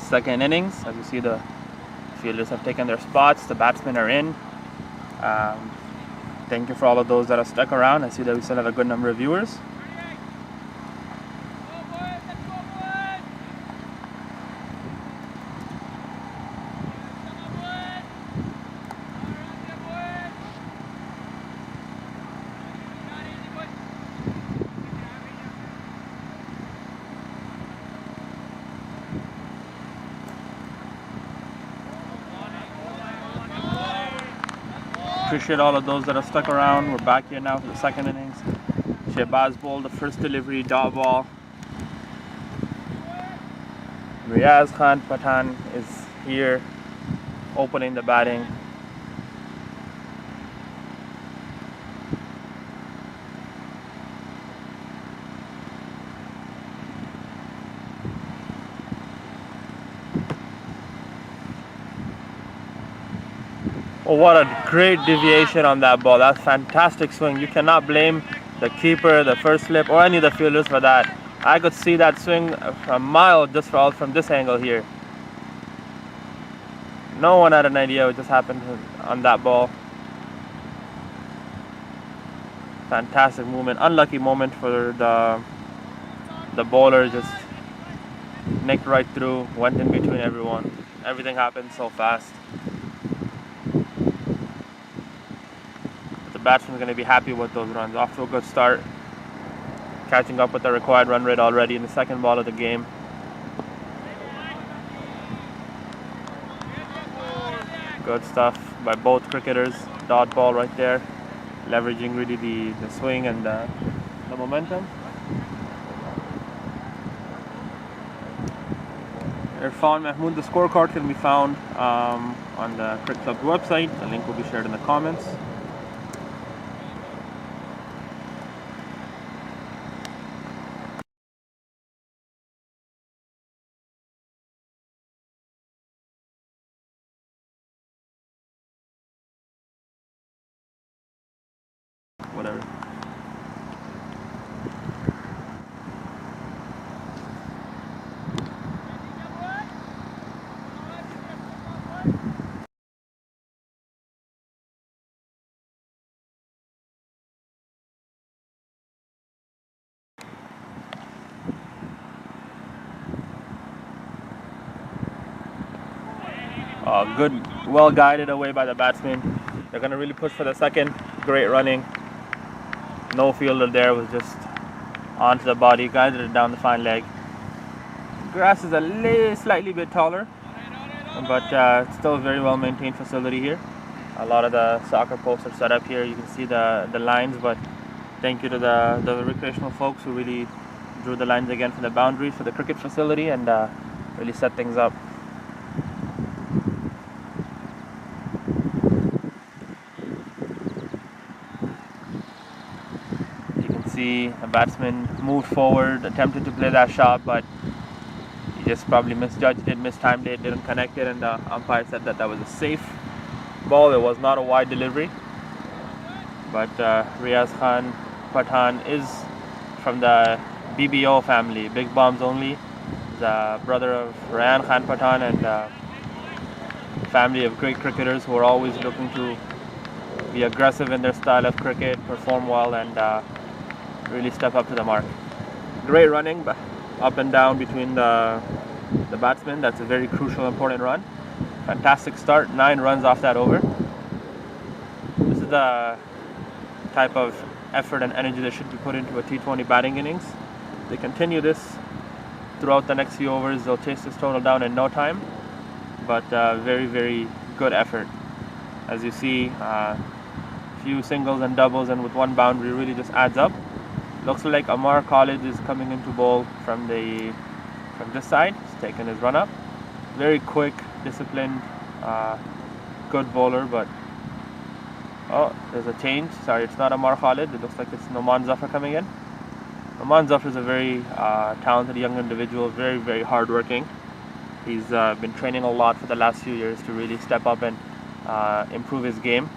second innings. As you see, the fielders have taken their spots, the batsmen are in. Thank you for all of those that have stuck around. I see that we still have a good number of viewers. Appreciate all of those that have stuck around. We're back here now for the second innings. Shehbaz bowled the first delivery, dot ball. Riaz Khan Pathan is here opening the batting. Oh, what a great deviation on that ball. That's fantastic swing. You cannot blame the keeper, the first slip, or any of the fielders for that. I could see that swing a mile just from this angle here. No one had an idea what just happened on that ball. Fantastic movement. Unlucky moment for the bowler. Just nicked right through, went in between everyone. Everything happened so fast. The batsman's going to be happy with those runs. Off to a good start. Catching up with the required run rate already in the second ball of the game. Good stuff by both cricketers. Dot ball right there. Leveraging really the swing and the momentum. Irfan Mahmood, the scorecard can be found on the Cricket Club website. The link will be shared in the comments. Whatever. Good, well guided away by the batsman. They're going to really push for the second. Great running. No fielder there, was just onto the body, guided it down the fine leg. Grass is a slightly bit taller, but it's still a very well maintained facility here. A lot of the soccer posts are set up here. You can see the lines, but thank you to the recreational folks who really drew the lines again for the boundaries for the cricket facility and really set things up. See a batsman moved forward, attempted to play that shot, but he just probably misjudged it, mistimed it, didn't connect it, and the umpire said that was a safe ball. It was not a wide delivery. But Riaz Khan Pathan is from the BBO family, Big Bombs Only, the brother of Ryan Khan Pathan, and family of great cricketers who are always looking to be aggressive in their style of cricket, perform well, and really step up to the mark. Great running up and down between the batsmen. That's a very crucial, important run. Fantastic start, 9 runs off that over. This is the type of effort and energy that should be put into a T20 batting innings. If they continue this throughout the next few overs, they'll chase this total down in no time. But very, very good effort. As you see, few singles and doubles, and with one boundary really just adds up. Looks like Amar Khalid is coming into bowl from this side. He's taking his run up. Very quick, disciplined, good bowler, but oh, there's a change. Sorry, it's not Amar Khalid. It looks like it's Noman Zafar coming in. Noman Zafar is a very talented young individual, very, very hardworking. He's been training a lot for the last few years to really step up and improve his game.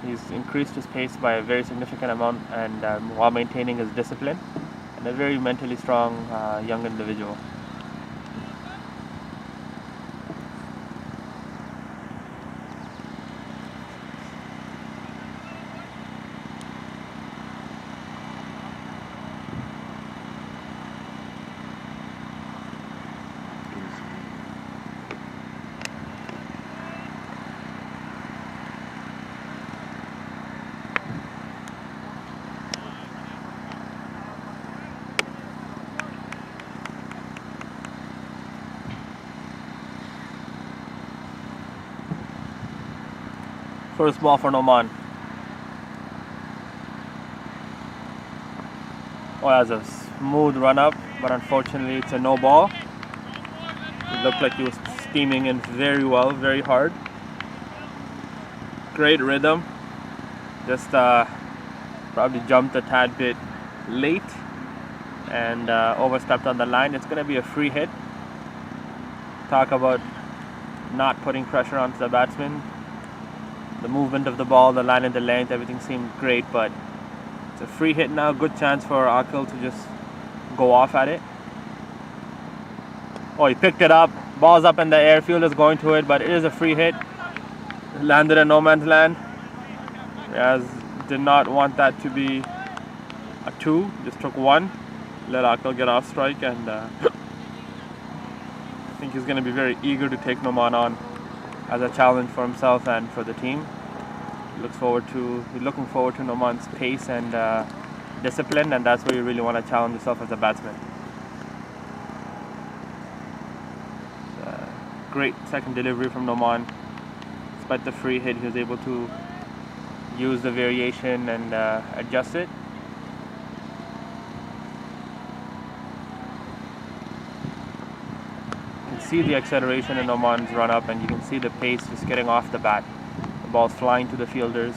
He's increased his pace by a very significant amount, and while maintaining his discipline. and a very mentally strong young individual. First ball for Noman. Oh, has a smooth run up, but unfortunately it's a no ball. It looked like he was steaming in very well, very hard. Great rhythm. Just probably jumped a tad bit late and overstepped on the line. It's going to be a free hit. Talk about not putting pressure onto the batsman. The movement of the ball, the line and the length, everything seemed great, but it's a free hit now. Good chance for Akhil to just go off at it. Oh, he picked it up. Ball's up in the air. Fielder's going to it, but it is a free hit. Landed in no man's land. Riaz did not want that to be a 2. Just took 1. Let Akhil get off strike, and I think he's going to be very eager to take Noman on as a challenge for himself and for the team. He's looking forward to Noman's pace and discipline, and that's where you really want to challenge yourself as a batsman. Great second delivery from Noman. Despite the free hit, he was able to use the variation and adjust it. See the acceleration in Noman's run up, and you can see the pace just getting off the bat. The ball's flying to the fielders.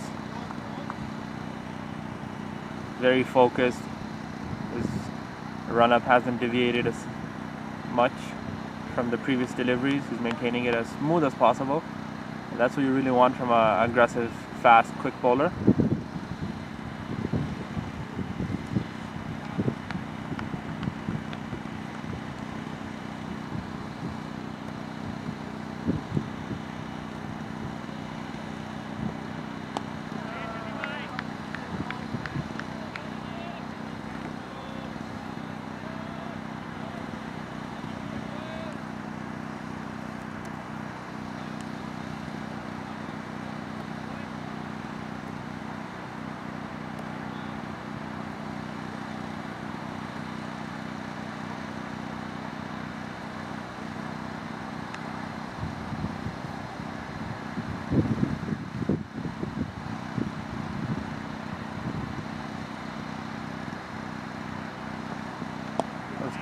Very focused. His run up hasn't deviated as much from the previous deliveries. He's maintaining it as smooth as possible. And that's what you really want from an aggressive, fast, quick bowler.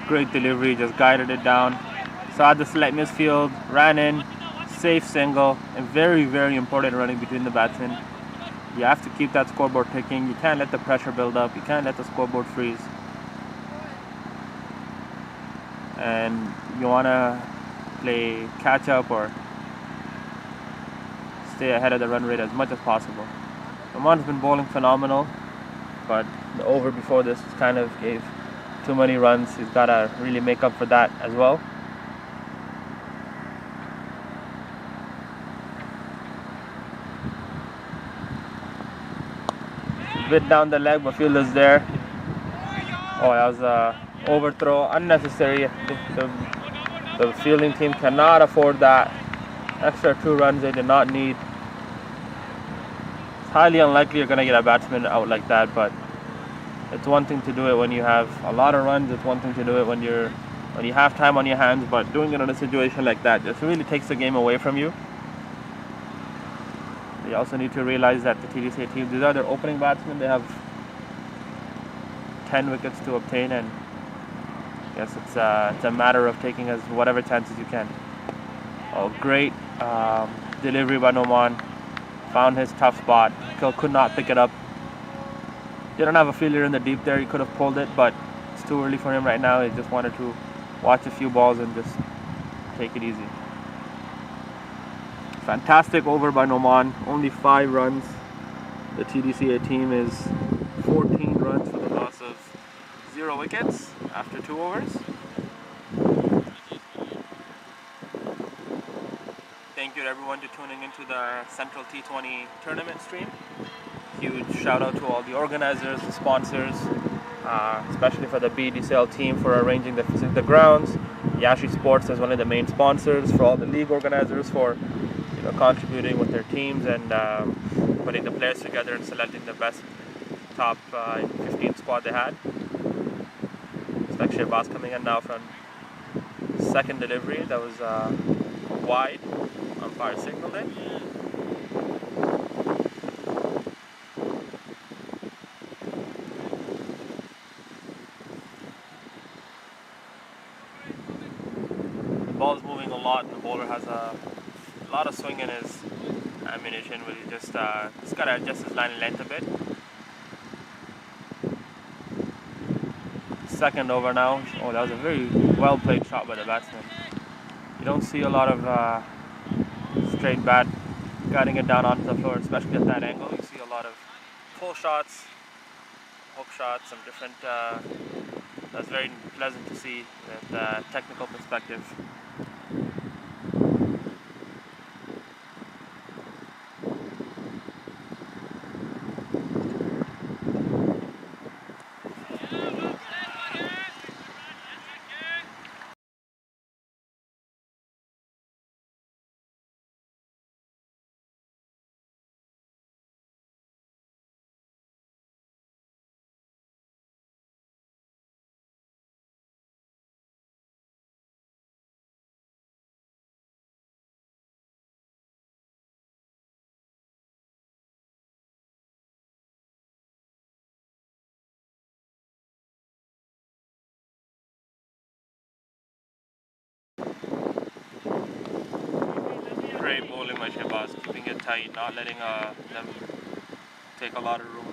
Great delivery, just guided it down. Saw the slight misfield, ran in, safe single, and very, very important running between the batsmen. You have to keep that scoreboard ticking. You can't let the pressure build up. You can't let the scoreboard freeze. And you want to play catch up or stay ahead of the run rate as much as possible. Noman's been bowling phenomenal, but the over before this kind of gave too many runs. He's got to really make up for that as well. A bit down the leg, but fielder's there. Oh, that was a overthrow, unnecessary. The fielding team cannot afford that. Extra 2 runs they did not need. It's highly unlikely you're going to get a batsman out like that, but it's one thing to do it when you have a lot of runs. It's one thing to do it when you have time on your hands, but doing it in a situation like that just really takes the game away from you. You also need to realize that the TDCA team, these are their opening batsmen. They have 10 wickets to obtain, and I guess it's a matter of taking as whatever chances you can. Oh, great delivery by Noman. Found his tough spot. Could not pick it up. Didn't have a fielder in the deep there. He could have pulled it, but it's too early for him right now. He just wanted to watch a few balls and just take it easy. Fantastic over by Noman. Only 5 runs. The TDCA team is 14 runs for the loss of 0 wickets after 2 overs. Thank you to everyone for tuning into the Central T20 tournament stream. Huge shout out to all the organizers, the sponsors, especially for the BDCL team for arranging the grounds. Yashi Sports as one of the main sponsors, for all the league organizers for contributing with their teams and putting the players together and selecting the best top 15 squad they had. It's like Shehbaz coming in now from second delivery that was wide. Umpire signaled it. The ball is moving a lot and the bowler has a lot of swing in his ammunition, but he just got to adjust his line and length a bit. Second over now. Oh, that was a very well played shot by the batsman. You don't see a lot of straight bat guiding it down onto the floor, especially at that angle. You see a lot of pull shots, hook shots, some different. That's very pleasant to see with technical perspective. Great bowling by Shehbaz, keeping it tight, not letting them take a lot of room.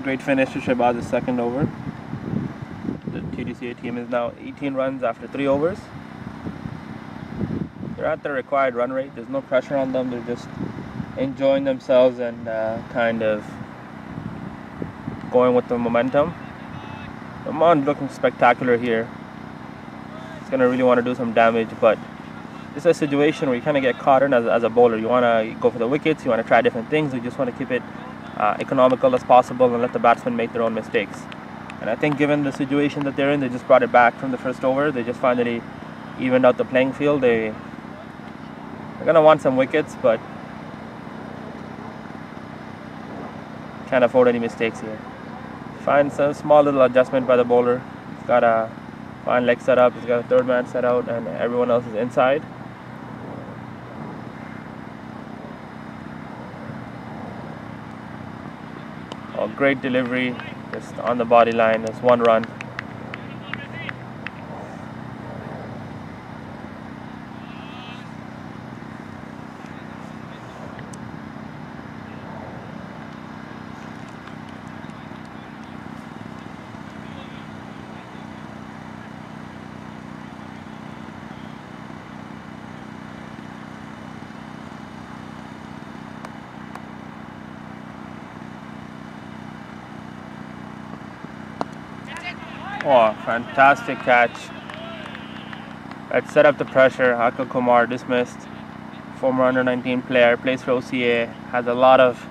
Great finish to Shehbaz's second over. The TDCA team is now 18 runs after 3 overs. They're at the required run rate. There's no pressure on them. They're just enjoying themselves and kind of going with the momentum. Rahman looking spectacular here. He's going to really want to do some damage, but this is a situation where you kind of get caught in as a bowler. You want to go for the wickets, you want to try different things, you just want to keep it economical as possible and let the batsmen make their own mistakes. And I think given the situation that they're in, they just brought it back from the first over. They just finally evened out the playing field. They're going to want some wickets, but can't afford any mistakes here. Finds a small little adjustment by the bowler. He's got a fine leg set up, he's got a third man set out, and everyone else is inside. Oh, great delivery, just on the body line. There's 1 run. Oh, fantastic catch. That set up the pressure. Akil Kumar dismissed. Former under 19 player, plays for OCA, has a lot of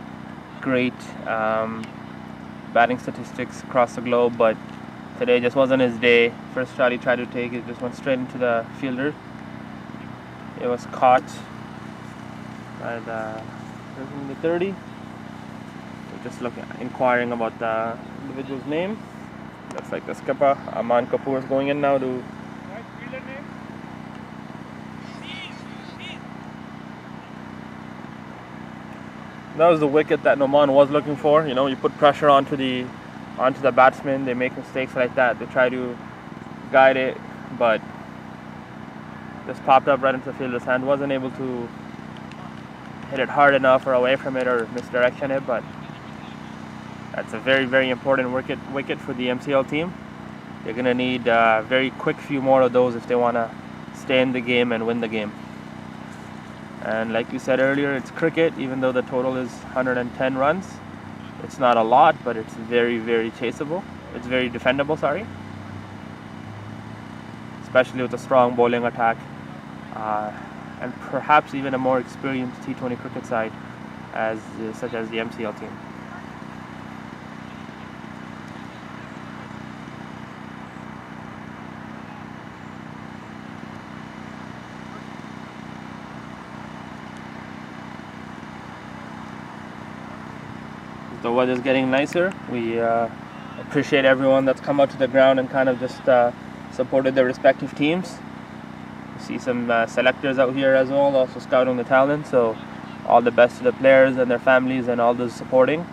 great batting statistics across the globe, but today just wasn't his day. First shot he tried to take, it just went straight into the fielder. It was caught by the 30. We're just inquiring about the individual's name. Looks like the skipper, Aman Kapoor, is going in now to. Right, fielder name? That was the wicket that Noman was looking for. You know, you put pressure onto the batsman. They make mistakes like that. They try to guide it, but just popped up right into the fielder's hand. Wasn't able to hit it hard enough or away from it or misdirection it, but that's a very, very important wicket for the MCL team. They're going to need a very quick few more of those if they want to stay in the game and win the game. And like you said earlier, it's cricket. Even though the total is 110 runs, it's not a lot, but it's very, very chaseable. It's very defendable, sorry. Especially with a strong bowling attack. And perhaps even a more experienced T20 cricket side, such as the MCL team. The weather's getting nicer. We appreciate everyone that's come out to the ground and kind of just supported their respective teams. We see some selectors out here as well, also scouting the talent. So all the best to the players and their families and all those supporting.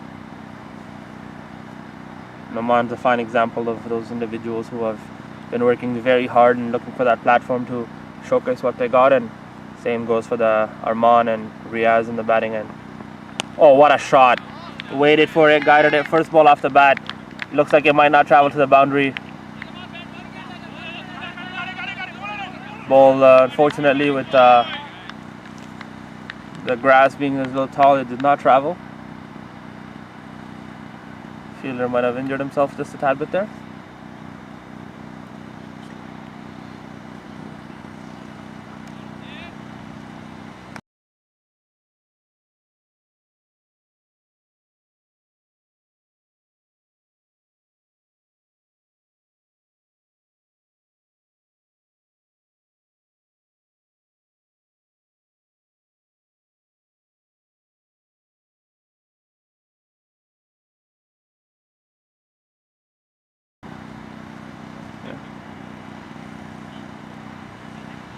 Noman's a fine example of those individuals who have been working very hard and looking for that platform to showcase what they got. And same goes for the Arman and Riaz in the batting end. Oh, what a shot! Waited for it, guided it, first ball off the bat. Looks like it might not travel to the boundary. Ball, unfortunately, with the grass being a little tall, it did not travel. Fielder might have injured himself just a tad bit there.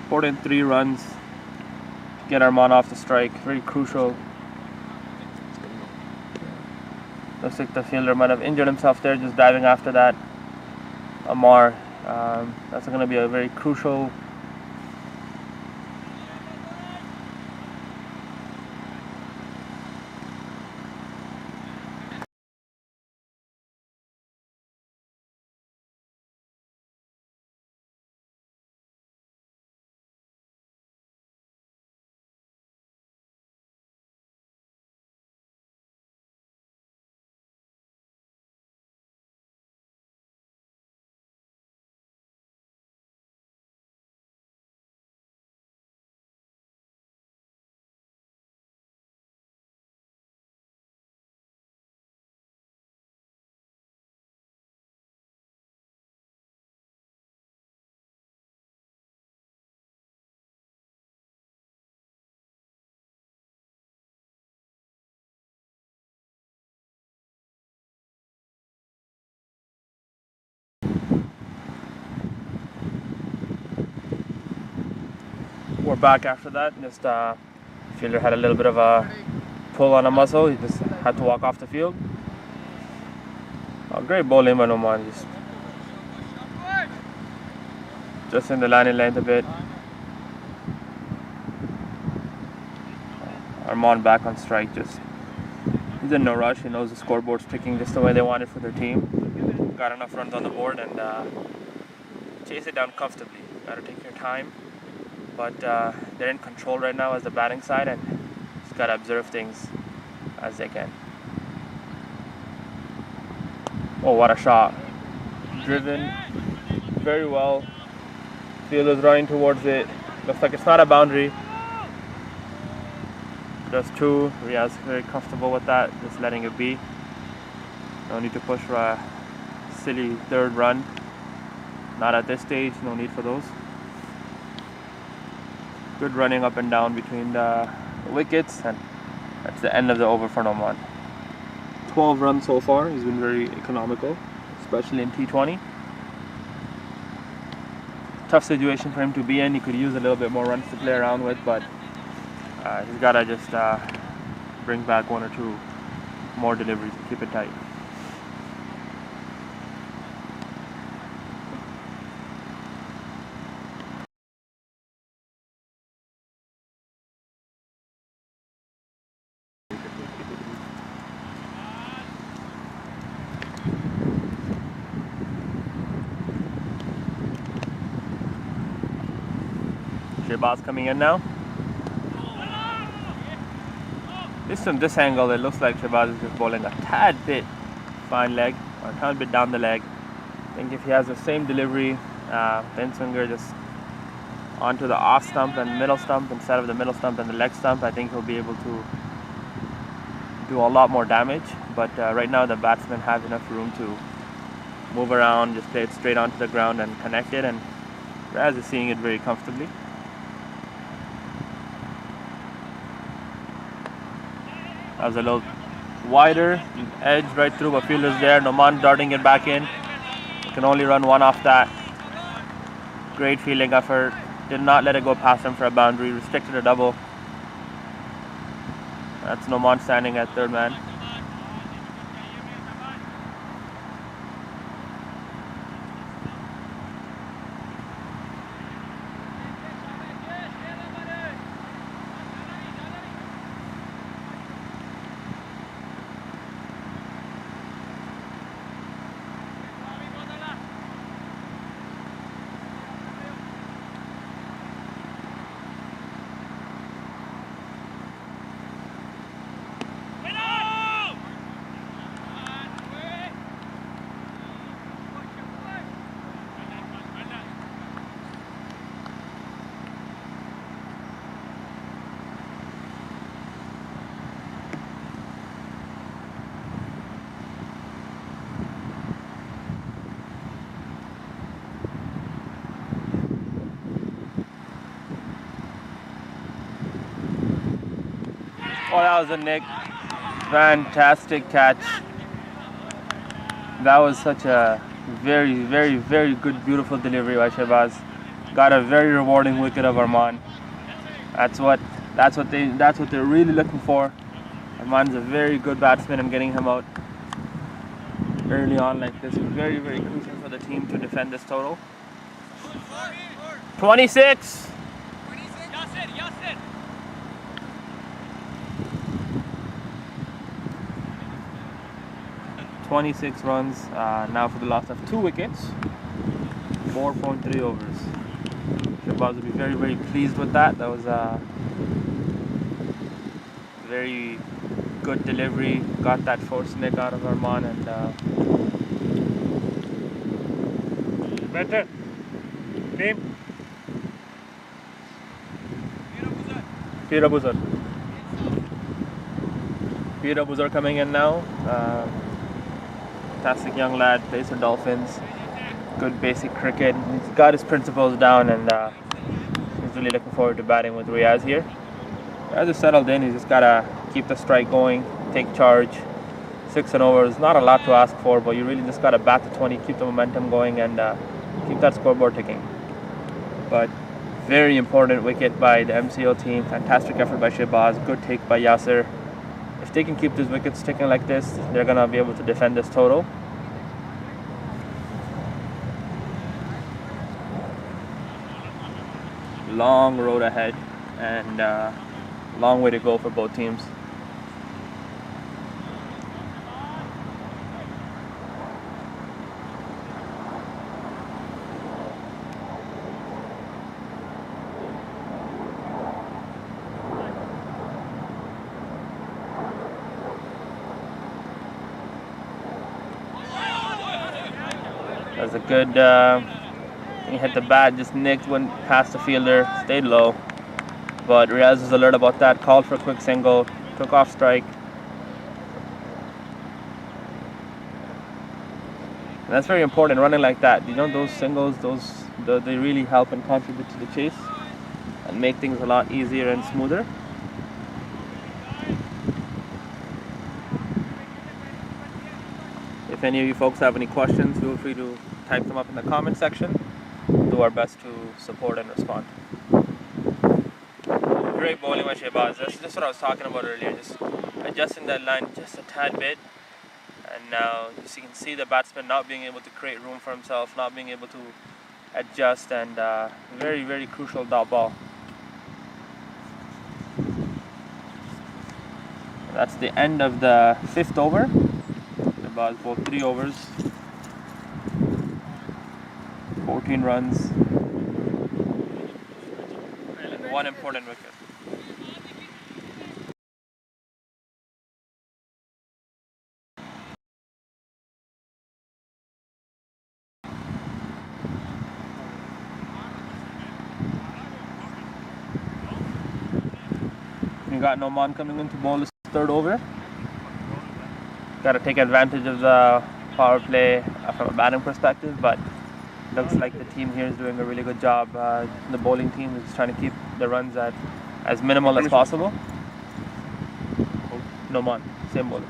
Important 3 runs to get Arman off the strike. Very crucial. Looks like the fielder might have injured himself there just diving after that. Amar. That's going to be a very crucial. We're back after that. Just fielder had a little bit of a pull on a muscle. He just had to walk off the field. Great bowling by Noman. Just in the landing length a bit. Arman back on strike. He's in no rush. He knows the scoreboard's ticking just the way they want it for their team. Got enough runs on the board and chase it down comfortably. Got to take your time. But they're in control right now as the batting side, and just gotta observe things as they can. Oh, what a shot! driven very well. Fielder's running towards it. Looks like it's not a boundary. Just 2. Riaz very comfortable with that, just letting it be. No need to push for a silly third run. Not at this stage, no need for those. Good running up and down between the wickets, and that's the end of the over for Noman. 12 runs so far. He's been very economical, especially in T20. Tough situation for him to be in. He could use a little bit more runs to play around with, but he's got to just bring back 1 or 2 more deliveries and keep it tight. Shehbaz coming in now. Just from this angle, it looks like Shehbaz is just bowling a tad bit fine leg, or a tad bit down the leg. I think if he has the same delivery, then swinger just onto the off stump and middle stump instead of the middle stump and the leg stump, I think he'll be able to do a lot more damage. But right now the batsmen have enough room to move around, just play it straight onto the ground and connect it, and Raz is seeing it very comfortably. That was a little wider, edge right through, but fielder's there. Noman darting it back in. Can only run 1 off that. Great fielding effort. Did not let it go past him for a boundary. Restricted a double. That's Noman standing at third man. Oh, that was a nick. Fantastic catch. That was such a very, very, very good, beautiful delivery by Shehbaz. Got a very rewarding wicket of Arman. That's what they're really looking for. Arman's a very good batsman, and getting him out early on like this is very, very crucial for the team to defend this total. 26. 26 runs now for the loss of 2 wickets, 4.3 overs. Shehbaz will be very, very pleased with that. That was a very good delivery. Got that force nick out of Arman, and Better. Name? Peter Buzar. Peter Buzar coming in now. Fantastic young lad, plays for Dolphins. Good basic cricket. He's got his principles down, and he's really looking forward to batting with Riaz here. Riaz is settled in. He's just gotta keep the strike going, take charge. 6 and over is not a lot to ask for, but you really just gotta bat to 20, keep the momentum going, and keep that scoreboard ticking. But very important wicket by the MCL team. Fantastic effort by Shehbaz. Good take by Yasser. If they can keep these wickets ticking like this, they're going to be able to defend this total. Long road ahead, and long way to go for both teams. was a good. He hit the bat, just nicked, went past the fielder, stayed low. But Riaz was alert about that, called for a quick single, took off strike. And that's very important, running like that. You know, those singles, they really help and contribute to the chase and make things a lot easier and smoother. If any of you folks have any questions, feel free to type them up in the comment section. We'll do our best to support and respond. Great bowling by Shehbaz. That's just what I was talking about earlier, just adjusting that line just a tad bit. And now you can see the batsman not being able to create room for himself, not being able to adjust, and very, very crucial dot ball. And that's the end of the 5th over. Shehbaz bowled 3 overs, 14 runs, and 1 important wicket. You got Noman coming in to bowl his 3rd over. Got to take advantage of the power play from a batting perspective, but looks like the team here is doing a really good job. The bowling team is trying to keep the runs at as minimal as possible. Noman, same bowler.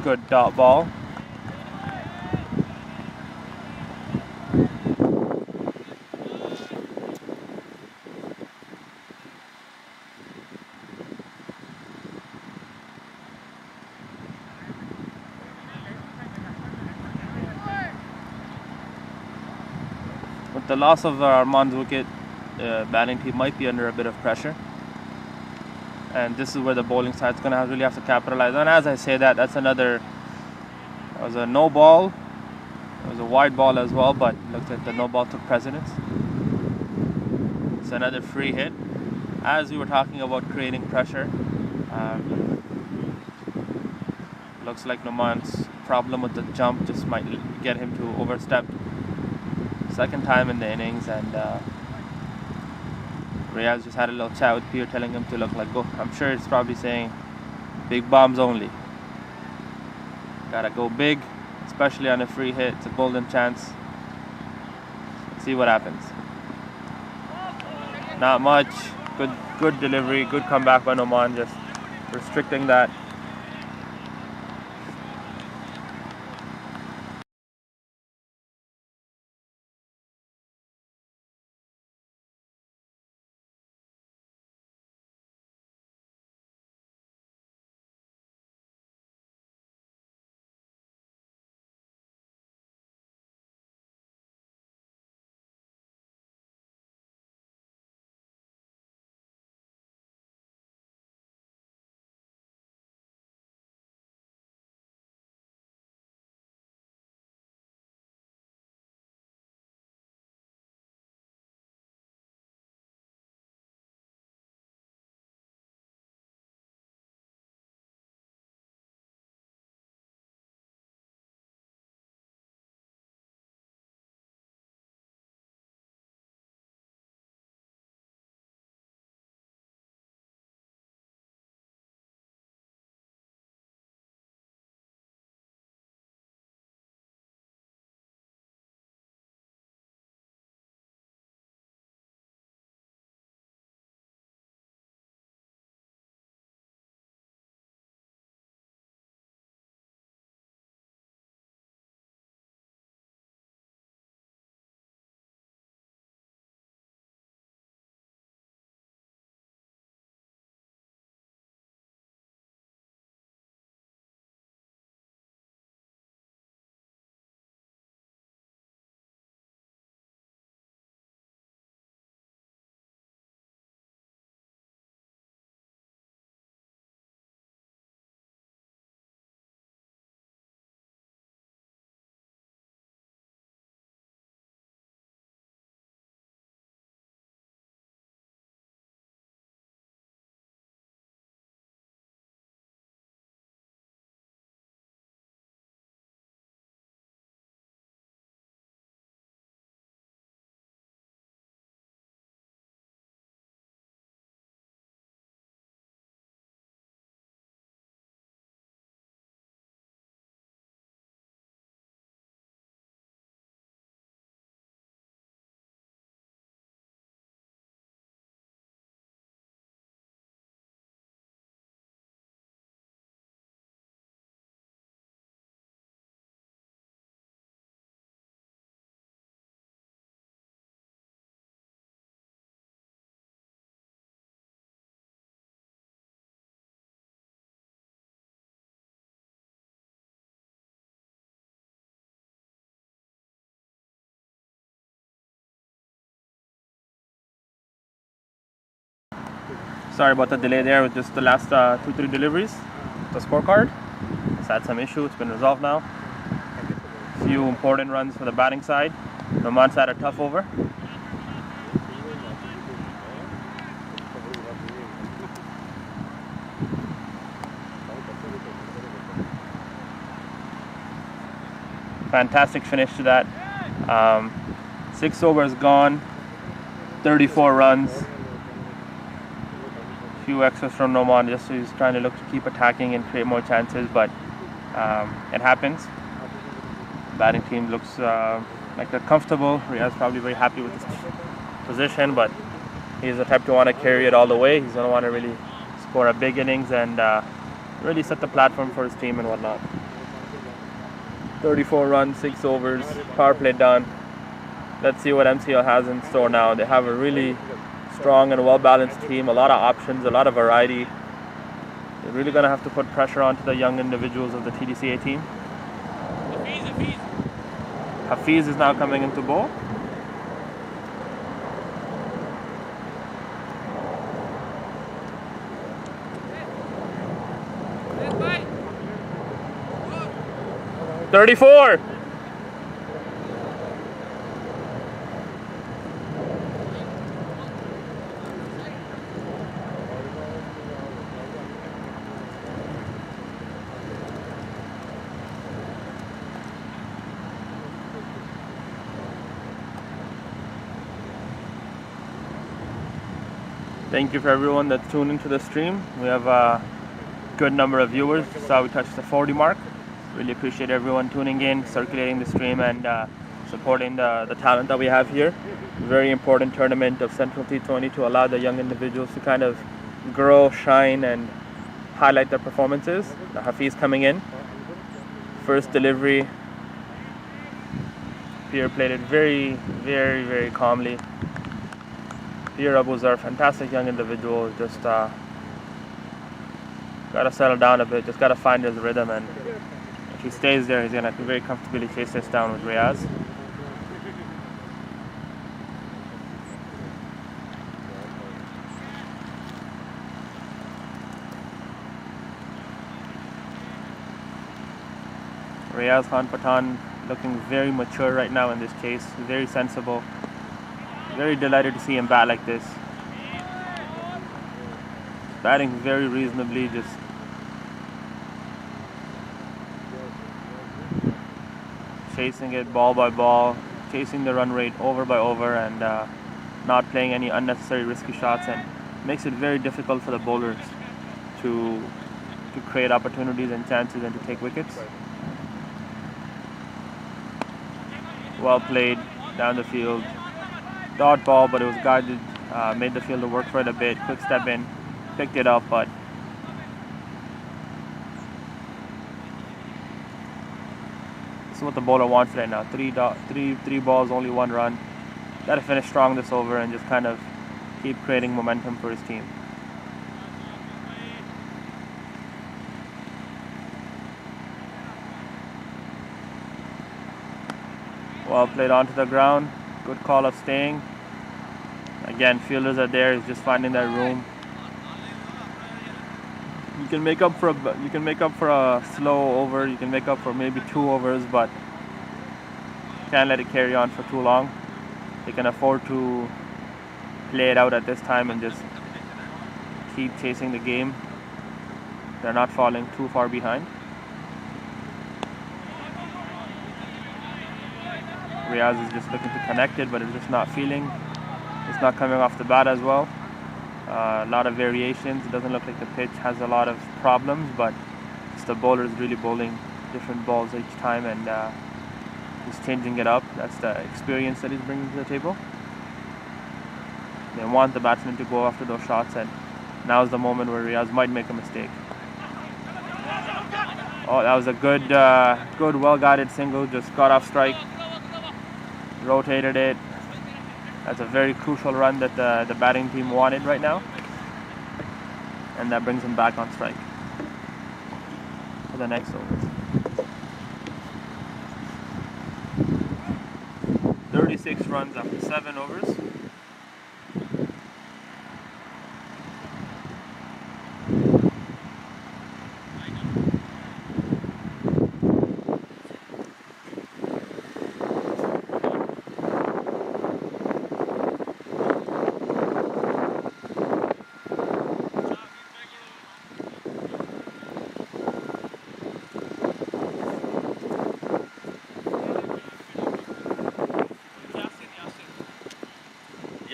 Good dot ball. With the loss of Arman's wicket, the batting team might be under a bit of pressure. And this is where the bowling side's going to really have to capitalize. And as I say that, that was a no ball. It was a wide ball as well, but it looks like the no ball took precedence. It's another free hit. As we were talking about creating pressure, looks like Noman's problem with the jump just might get him to overstep 2nd time in the innings, and Riaz just had a little chat with Pierre, telling him to look like go. I'm sure it's probably saying big bombs only. Gotta go big, especially on a free hit. It's a golden chance. Let's see what happens. Not much. Good delivery, good comeback by Noman, just restricting that. Sorry about the delay there with just the last 2-3 deliveries. The scorecard. It's had some issue. It's been resolved now. Few important runs for the batting side. Noman's had a tough over. Fantastic finish to that. 6 overs gone, 34 runs. Few extras from Noman, just so he's trying to look to keep attacking and create more chances, but it happens. Batting team looks like they're comfortable. Riyad's probably very happy with his position, but he's the type to want to carry it all the way. He's going to want to really score a big innings and really set the platform for his team and whatnot. 34 runs, 6 overs, power play done. Let's see what MCL has in store now. They have a really strong and well-balanced team, a lot of options, a lot of variety. They're really going to have to put pressure onto the young individuals of the TDCA team. Hafiz is now coming into bowl. Hey, 34. Thank you for everyone that's tuned into the stream. We have a good number of viewers. Saw we touched the 40 mark. Really appreciate everyone tuning in, circulating the stream, and supporting the talent that we have here. Very important tournament of Central T20 to allow the young individuals to kind of grow, shine, and highlight their performances. The Hafiz coming in. First delivery. Pierre played it very, very, very calmly. Pierre Abuzar, fantastic young individual. Just got to settle down a bit. Just got to find his rhythm, and if he stays there, he's going to very comfortably chase this down with Riyaz. Riyaz Khan Pathan looking very mature right now in this chase. Very sensible. Very delighted to see him bat like this. Batting very reasonably, just chasing it ball by ball, chasing the run rate over by over, and not playing any unnecessary risky shots, and makes it very difficult for the bowlers to create opportunities and chances and to take wickets. Well played down the field. Dot ball, but it was guided, made the fielder work for it a bit. Quick step in, picked it up, but this is what the bowler wants right now. Three balls, only 1 run. Got to finish strong this over and just kind of keep creating momentum for his team. Well played onto the ground. Good call of staying. Again, fielders are there. He's just finding that room. You can make up for a slow over. You can make up for maybe 2 overs, but can't let it carry on for too long. They can afford to play it out at this time and just keep chasing the game. They're not falling too far behind. Riyaz is just looking to connect it, but it's just not feeling. It's not coming off the bat as well. A lot of variations. It doesn't look like the pitch has a lot of problems, but it's the bowler is really bowling different balls each time, and he's changing it up. That's the experience that he's bringing to the table. They want the batsman to go after those shots, and now's the moment where Riyaz might make a mistake. Oh, that was a good, well-guided single. Just got off strike. Rotated it. That's a very crucial run that the batting team wanted right now, and that brings him back on strike for the next over. 36 runs after 7 overs.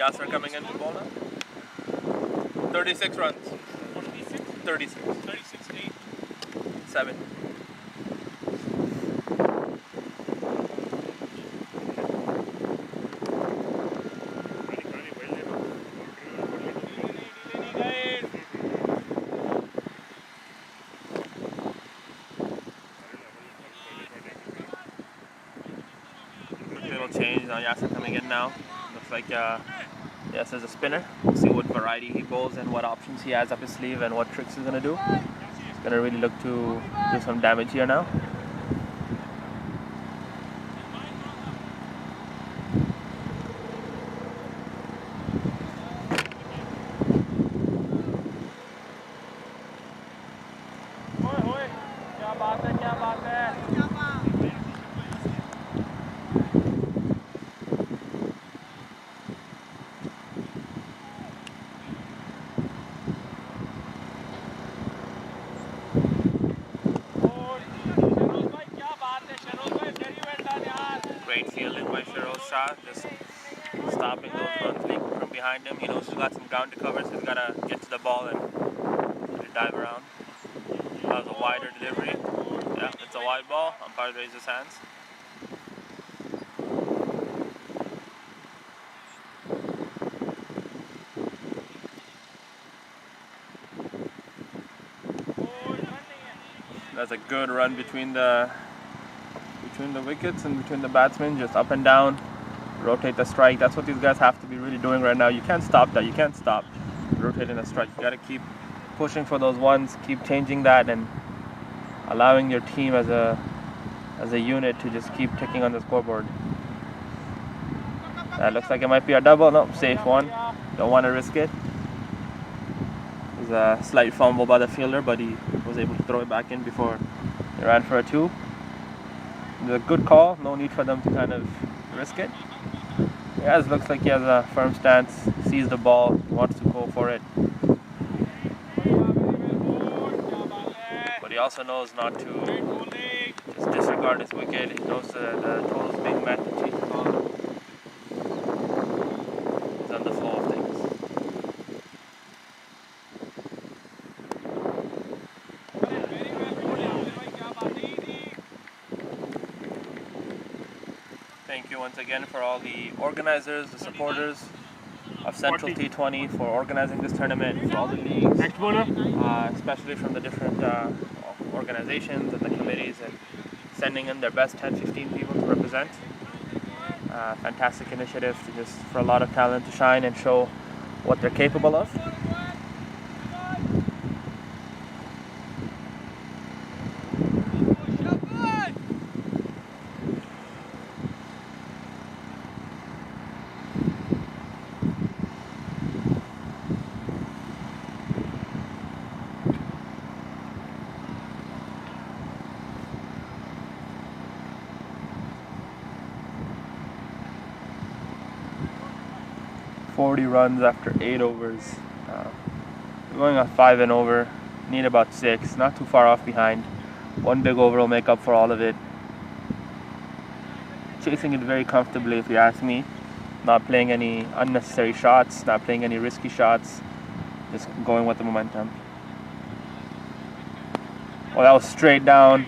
Yasser coming into ball now. 36 runs. 36. 7. Little change now. Yasser coming in now. Looks like Yasser's a spinner. We'll see what variety he bowls and what options he has up his sleeve and what tricks he's gonna do. He's gonna really look to do some damage here now. Great fielding by Shiroz Shah, just stopping those runs leaking from behind him. He knows he's got some ground to cover, so he's got to get to the ball and really dive around. That was a wider delivery. Yeah, it's a wide ball. Umpire raises his hands. That's a good run between the wickets and between the batsmen, just up and down, rotate the strike. That's what these guys have to be really doing right now. You can't stop that. You can't stop rotating the strike. You got to keep pushing for those ones, keep changing that, and allowing your team as a unit to just keep ticking on the scoreboard. That looks like it might be a double. No, safe one. Don't want to risk it. There's a slight fumble by the fielder, but he was able to throw it back in before he ran for a 2. It's a good call. No need for them to kind of risk it. Yeah, it looks like he has a firm stance, sees the ball, wants to go for it. But he also knows not to just disregard his wicket. He knows the total's being met to change the ball. He's on the flow of things. Thank you once again for all the organizers, the supporters of Central T20 for organizing this tournament, for all the leagues, Next bowler. especially from the different organizations and the committees, and sending in their best 10-15 people to represent. Fantastic initiative for a lot of talent to shine and show what they're capable of. Runs after 8 overs. We're going on 5 and over. Need about 6. Not too far off behind. One big over will make up for all of it. Chasing it very comfortably, if you ask me. Not playing any unnecessary shots. Not playing any risky shots. Just going with the momentum. Well, that was straight down.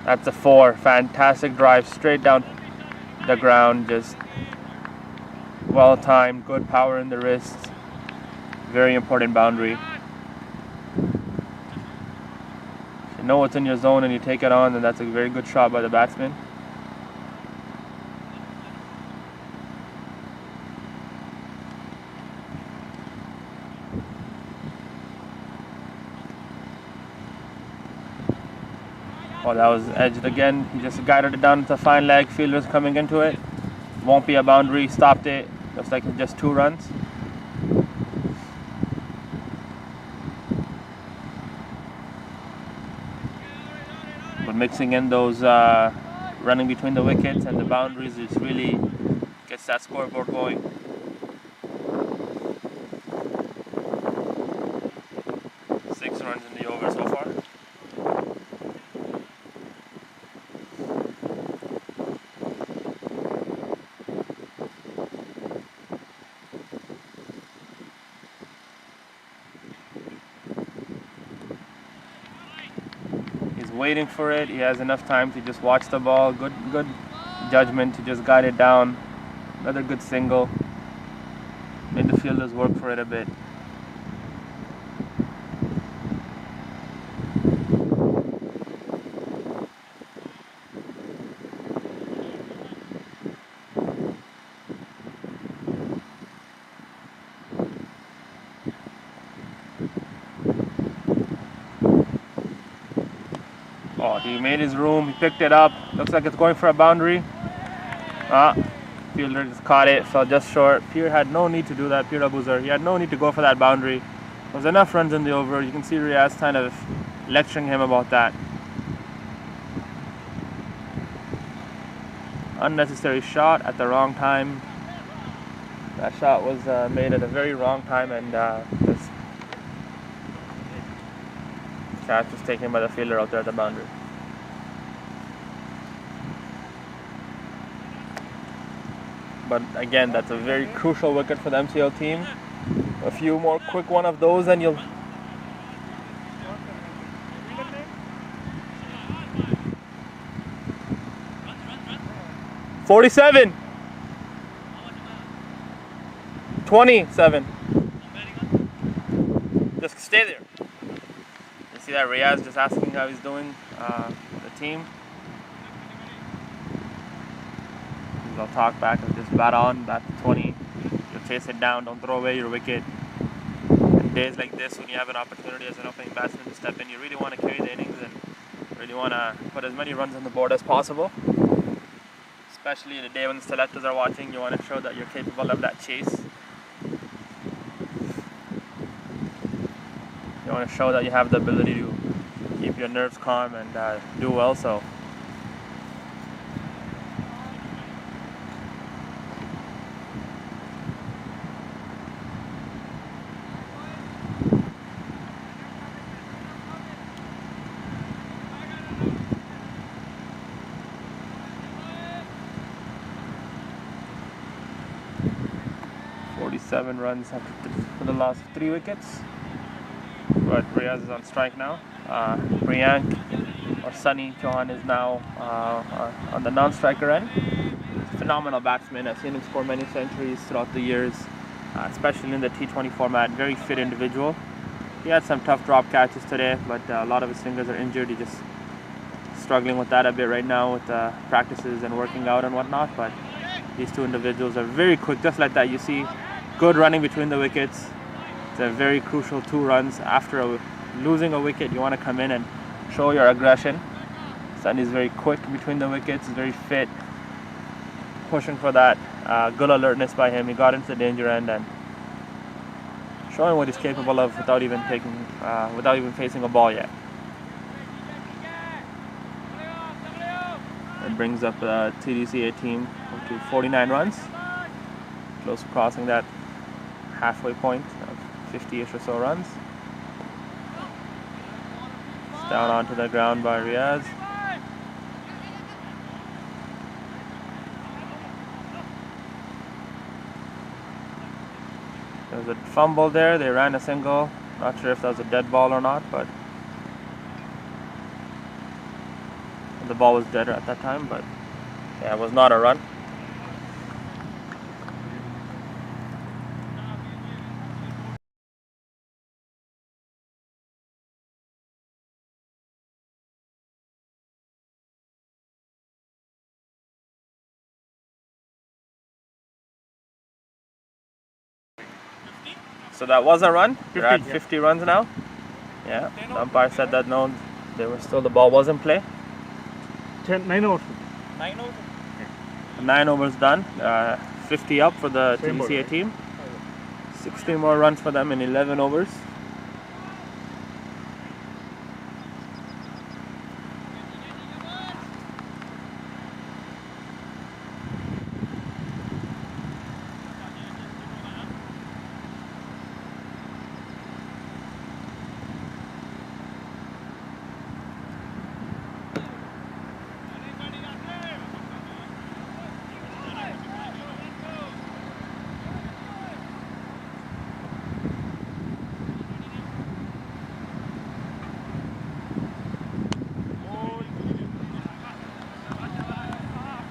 That's a 4. Fantastic drive straight down the ground. Just well timed. Good power in the wrist. Very important boundary. If you know what's in your zone and you take it on, then that's a very good shot by the batsman. Oh, that was edged again. He just guided it down to the fine leg. Fielders coming into it. Won't be a boundary. Stopped it. Looks like it's just 2 runs. But mixing in those running between the wickets and the boundaries, it really gets that scoreboard going. Six runs in the over so far. waiting for it. He has enough time to just watch the ball. Good judgment to just guide it down. Another good single. Made the fielders work for it a bit. Oh, he made his room, he picked it up. Looks like it's going for a boundary. Fielder just caught it, fell just short. Pierre had no need to do that, Pierre Abuzar. He had no need to go for that boundary. There was enough runs in the over. You can see Riaz kind of lecturing him about that. Unnecessary shot at the wrong time. That shot was made at a very wrong time, and this catch was taken by the fielder out there at the boundary. But again, that's a very crucial wicket for the MCL team. A few more quick one of those and you'll... $47. 27. Just stay there. You see that Riaz just asking how he's doing, the team. They'll talk back and just bat on, bat to 20. You'll chase it down, don't throw away your wicket. And days like this, when you have an opportunity as an opening batsman to step in, you really want to carry the innings and really want to put as many runs on the board as possible. Especially the day when the selectors are watching, you want to show that you're capable of that chase. You want to show that you have the ability to keep your nerves calm and do well. So. Seven runs for the last 3 wickets, but Riaz is on strike now. Priyank or Sunny Chauhan is now on the non-striker end. Phenomenal batsman. I've seen him score many centuries throughout the years, especially in the T20 format. Very fit individual. He had some tough drop catches today, but a lot of his fingers are injured. He's just struggling with that a bit right now with practices and working out and whatnot. But these two individuals are very quick, just like that. You see good running between the wickets. It's a very crucial 2 runs. After losing a wicket, you want to come in and show your aggression. Sunny's very quick between the wickets, very fit, pushing for that. Good alertness by him. He got into the danger end and showing what he's capable of without even facing a ball yet. It brings up the TDCA team to 49 runs, close to crossing that halfway point of 50-ish or so runs. It's down onto the ground by Riaz. There was a fumble there. They ran a single. Not sure if that was a dead ball or not, but the ball was dead at that time, but yeah, it was not a run. So that was a run. They're at 50 runs now. Yeah, the umpire said that no, the ball was in play. 9 overs. 9 overs done. 50 up for the TDCA team. 16 more runs for them in 11 overs.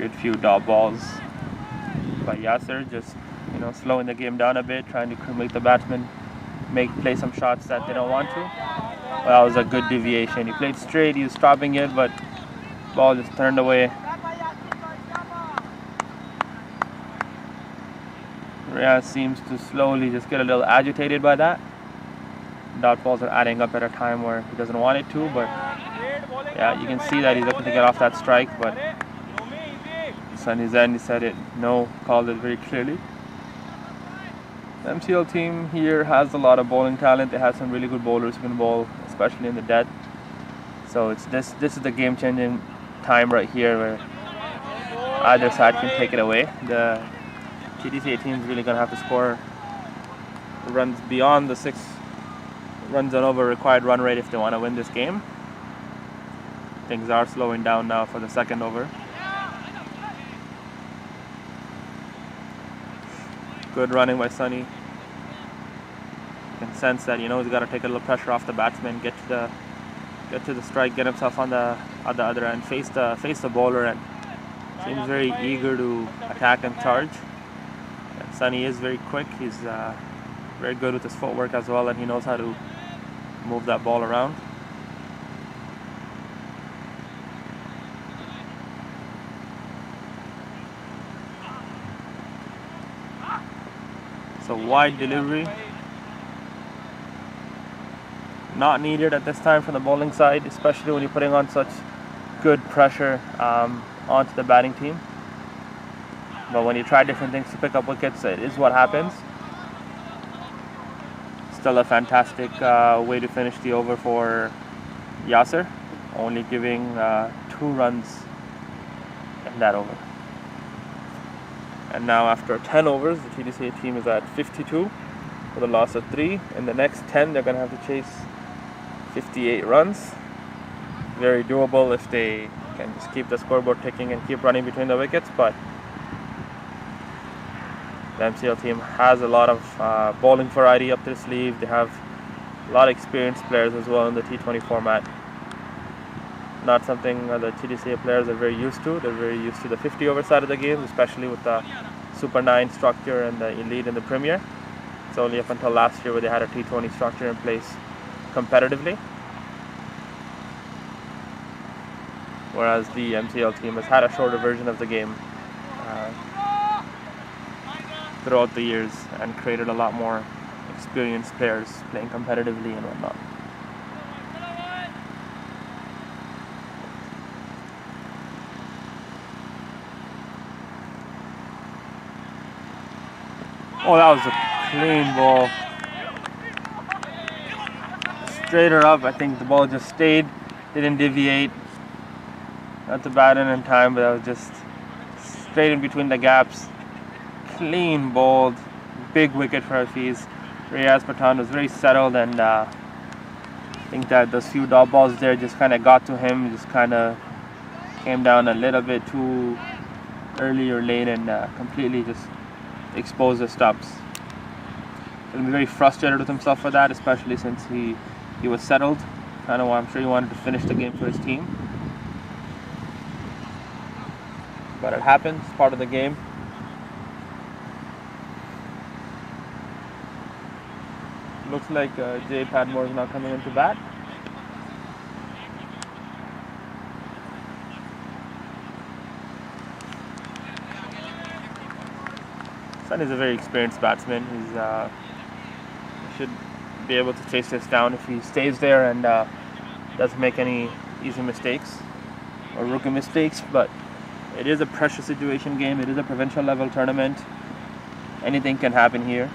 Good few dot balls by Yasser, just slowing the game down a bit, trying to make the batsmen play some shots that they don't want to. Well, that was a good deviation. He played straight, he was stopping it, but ball just turned away. Riyaz seems to slowly just get a little agitated by that. Dot balls are adding up at a time where he doesn't want it to, but yeah, you can see that he's looking to get off that strike, but on his end he said it, no, called it very clearly. The MCL team here has a lot of bowling talent. They have some really good bowlers who can bowl, especially in the death. So it's this is the game-changing time right here where either side can take it away. The TDCA team is really going to have to score runs beyond the 6 runs and over required run rate if they want to win this game. Things are slowing down now for the second over. Good running by Sunny. You can sense that he's got to take a little pressure off the batsman, get to the strike, get himself on the other end, face the bowler, and seems very eager to attack and charge. And Sunny is very quick. He's very good with his footwork as well, and he knows how to move that ball around. So wide delivery, not needed at this time from the bowling side, especially when you're putting on such good pressure onto the batting team. But when you try different things to pick up wickets, it is what happens. Still a fantastic way to finish the over for Yasser, only giving 2 runs in that over. And now after 10 overs, the TDCA team is at 52 with a loss of 3. In the next 10, they're going to have to chase 58 runs. Very doable if they can just keep the scoreboard ticking and keep running between the wickets. But the MCL team has a lot of bowling variety up their sleeve. They have a lot of experienced players as well in the T20 format. Not something the TDCA players are very used to. They're very used to the 50 over side of the game, especially with the Super 9 structure and the Elite and the Premier. It's only up until last year where they had a T20 structure in place competitively. Whereas the MCL team has had a shorter version of the game throughout the years and created a lot more experienced players playing competitively and whatnot. Oh, that was a clean ball. Straighter up, I think the ball just stayed, didn't deviate. Not to bat in time, but that was just straight in between the gaps. Clean bowled, big wicket for Hafiz. Riaz Pathan was very settled, and I think that those few dot balls there just kind of got to him. Just kind of came down a little bit too early or late and completely just exposed the stumps. He'll be very frustrated with himself for that, especially since he was settled. I'm sure he wanted to finish the game for his team. But it happens, part of the game. Looks like Jay Padmore is now coming into bat. Sun is a very experienced batsman. He should be able to chase this down if he stays there and doesn't make any easy mistakes or rookie mistakes. But it is a pressure situation game. It is a provincial level tournament. Anything can happen here.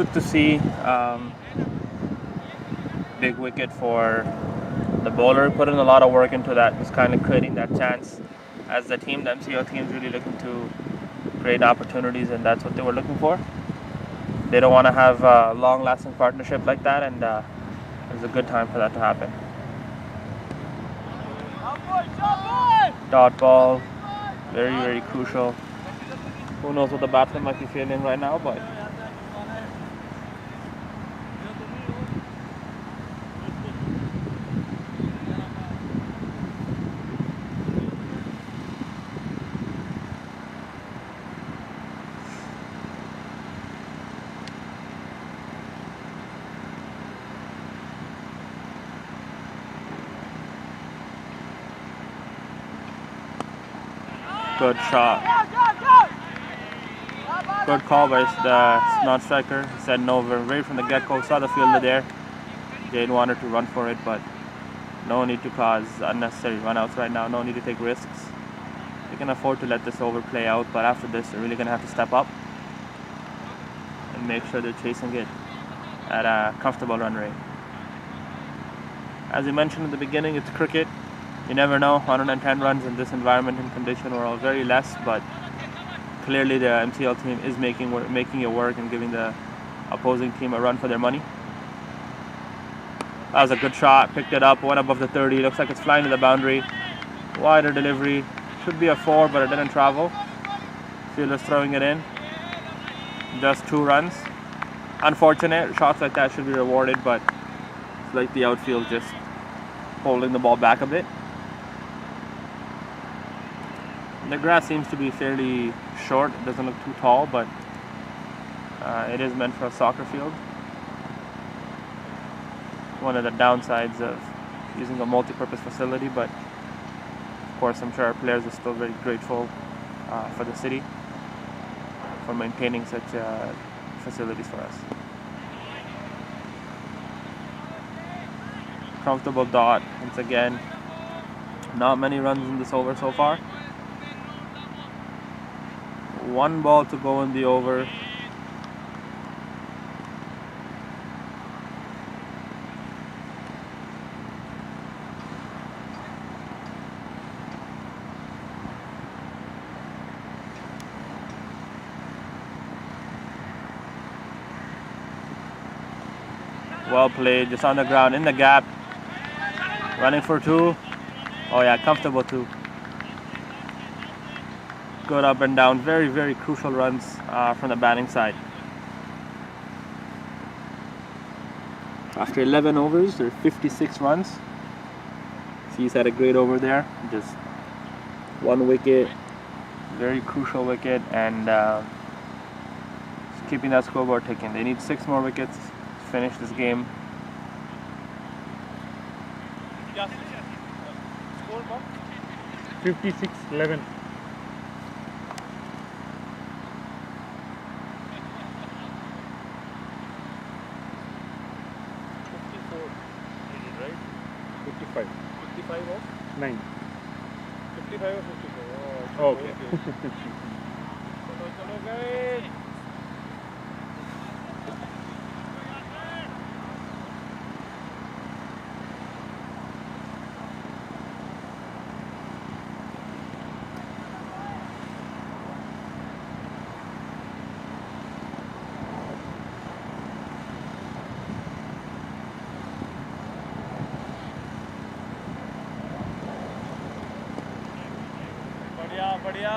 good to see. Big wicket for the bowler. Put in a lot of work into that, just kind of creating that chance. As the team, the MCL team is really looking to create opportunities, and that's what they were looking for. They don't want to have a long-lasting partnership like that, and it was a good time for that to happen. Dot ball, very, very crucial. Who knows what the batsman might be feeling right now, but good shot. Good call by the non-striker. He said no right from the get-go. Saw the fielder there. Jade wanted to run for it, but no need to cause unnecessary run-outs right now. No need to take risks. They can afford to let this over play out, but after this, they're really going to have to step up and make sure they're chasing it at a comfortable run rate. As we mentioned in the beginning, it's cricket. You never know. 110 runs in this environment and condition were all very less, but clearly the MCL team is making it work and giving the opposing team a run for their money. That was a good shot. Picked it up, went above the 30. Looks like it's flying to the boundary. Wider delivery. Should be a 4, but it didn't travel. Fielder's throwing it in. Just 2 runs. Unfortunate. Shots like that should be rewarded, but it's like the outfield just holding the ball back a bit. The grass seems to be fairly short. It doesn't look too tall, but it is meant for a soccer field. One of the downsides of using a multi-purpose facility, but of course I'm sure our players are still very grateful for the city for maintaining such facilities for us. Comfortable dot once again. Not many runs in this over so far. 1 ball to go in the over. Well played, just on the ground, in the gap. Running for 2. Oh yeah, comfortable 2. Good up and down, very, very crucial runs from the batting side. After 11 overs, there are 56 runs. He's had a great over there, just 1 wicket, very crucial wicket, and just keeping that scoreboard ticking. They need 6 more wickets to finish this game. 56-11. Right? 55. 55 or 9. 55 or 54? Oh, okay. Chalo guys. बढ़िया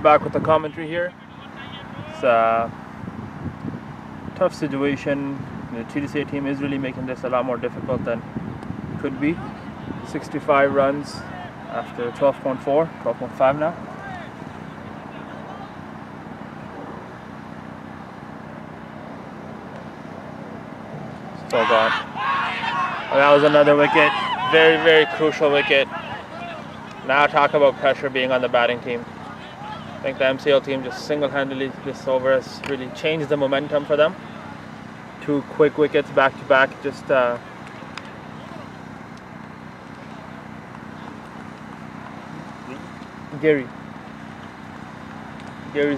back with the commentary here. It's a tough situation. The TDCA team is really making this a lot more difficult than it could be. 65 runs after 12.4, 12.5 now. Still gone. And that was another wicket. Very, very crucial wicket. Now talk about pressure being on the batting team. I think the MCL team just single-handedly this over has really changed the momentum for them. 2 quick wickets back to back, just Gary's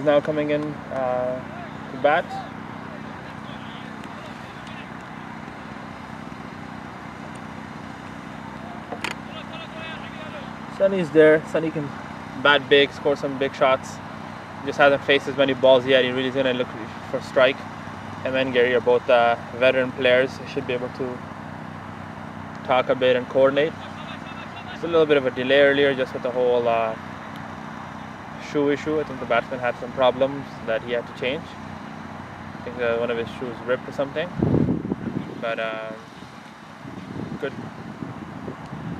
now coming in to bat. Sunny's there. Sunny can bat big, score some big shots. Just hasn't faced as many balls yet. He really is going to look for strike. Him and Gary are both veteran players. They should be able to talk a bit and coordinate. There's a little bit of a delay earlier just with the whole shoe issue. I think the batsman had some problems that he had to change. I think one of his shoes ripped or something. But good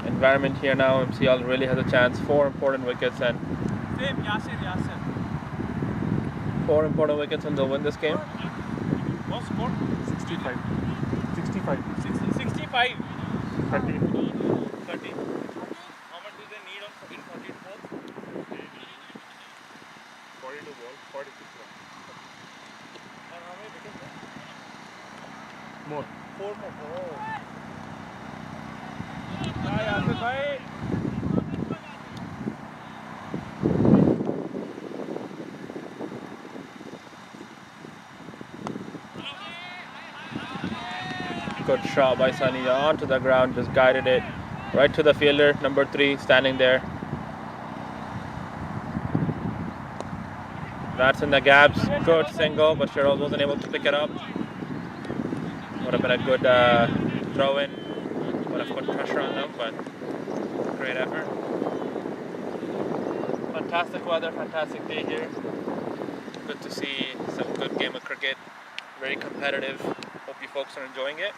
environment here now. MCL really has a chance. 4 important wickets and 4 important wickets and they'll win this game. What score? 65. 65. 65. 13. 30. How much do they need in 14 balls? 42 balls, 46 runs. And how many wickets? More. 4 more. Oh. Bye, Asif bhai. Good shot by Sunny onto the ground, just guided it right to the fielder, number 3, standing there. That's in the gaps. Good single, but Sherrills wasn't able to pick it up. Would have been a good throw in. Would have put pressure on them, but great effort. Fantastic weather, fantastic day here. Good to see some good game of cricket. Very competitive. Hope you folks are enjoying it.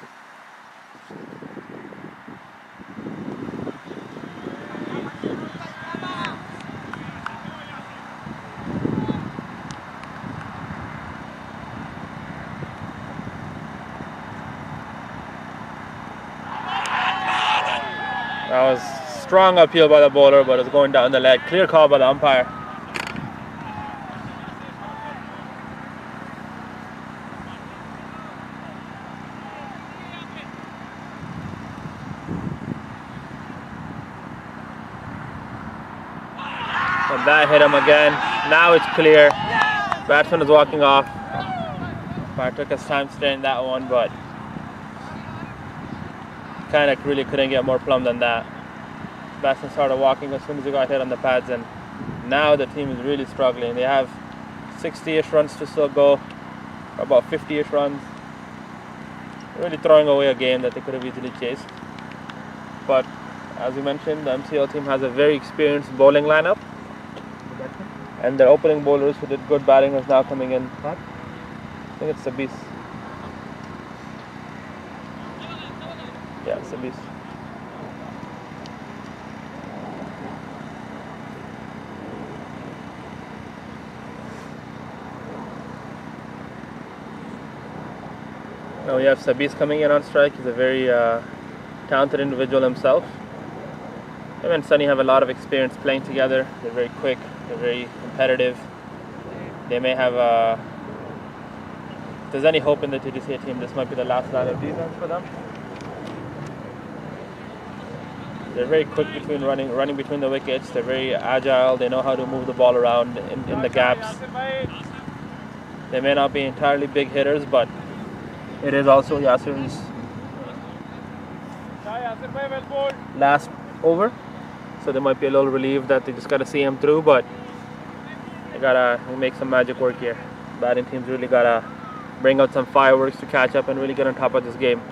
That was strong appeal by the bowler, but it's going down the leg. Clear call by the umpire. And that hit him again. Now it's clear. Batsman is walking off. Umpire took his time staying that one, but kind of really couldn't get more plumb than that. Batsman started walking as soon as he got hit on the pads, and now the team is really struggling. They have 60-ish runs to still go, about 50-ish runs. Really throwing away a game that they could have easily chased. But as you mentioned, the MCL team has a very experienced bowling lineup, and their opening bowlers who did good batting is now coming in. I think it's Sabis. Yeah, Sabis. Now we have Sabis coming in on strike. He's a very talented individual himself. Him and Sunny have a lot of experience playing together. They're very quick, they're very competitive. They may have if there's any hope in the TDCA team, this might be the last line of defense for them. They're very quick between running between the wickets. They're very agile. They know how to move the ball around in the gaps. They may not be entirely big hitters, but it is also Yasir's last over, so they might be a little relieved that they just got to see him through, but they gotta make some magic work here. Batting teams really gotta bring out some fireworks to catch up and really get on top of this game.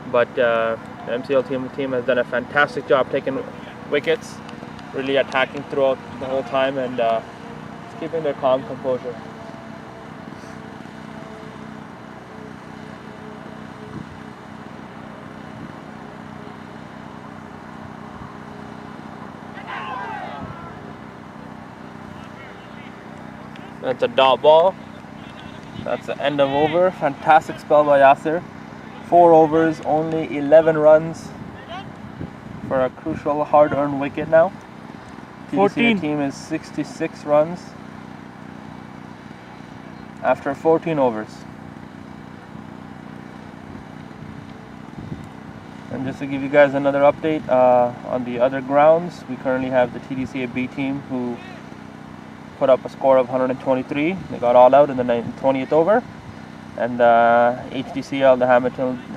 But the MCL team has done a fantastic job taking wickets, really attacking throughout the whole time, and just keeping their calm composure. That's a dot ball. That's the end of over. Fantastic spell by Yasser. 4 overs, only 11 runs for a crucial, hard-earned wicket now. TDCA 14. team is 66 runs after 14 overs. And just to give you guys another update on the other grounds, we currently have the TDCA B team who put up a score of 123. They got all out in the 20th over. And HDCL, the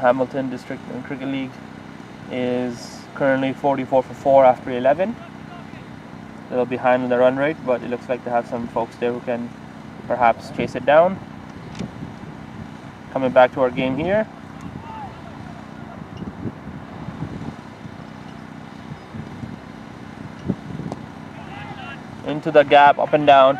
Hamilton District and Cricket League, is currently 44 for 4 after 11. A little behind in the run rate, but it looks like they have some folks there who can perhaps chase it down. Coming back to our game here. Into the gap, up and down.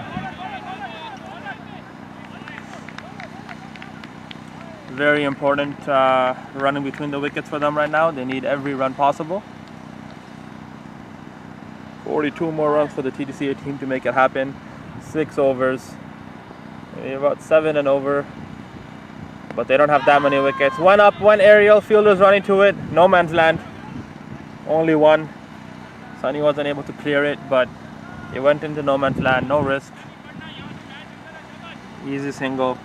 Very important running between the wickets for them right now. They need every run possible. 42 more runs for the TDCA team to make it happen. 6 overs. Maybe about 7 and over. But they don't have that many wickets. One up, one aerial. Fielders running to it. No man's land. Only one. Sunny wasn't able to clear it, but it went into no man's land. No risk. Easy single.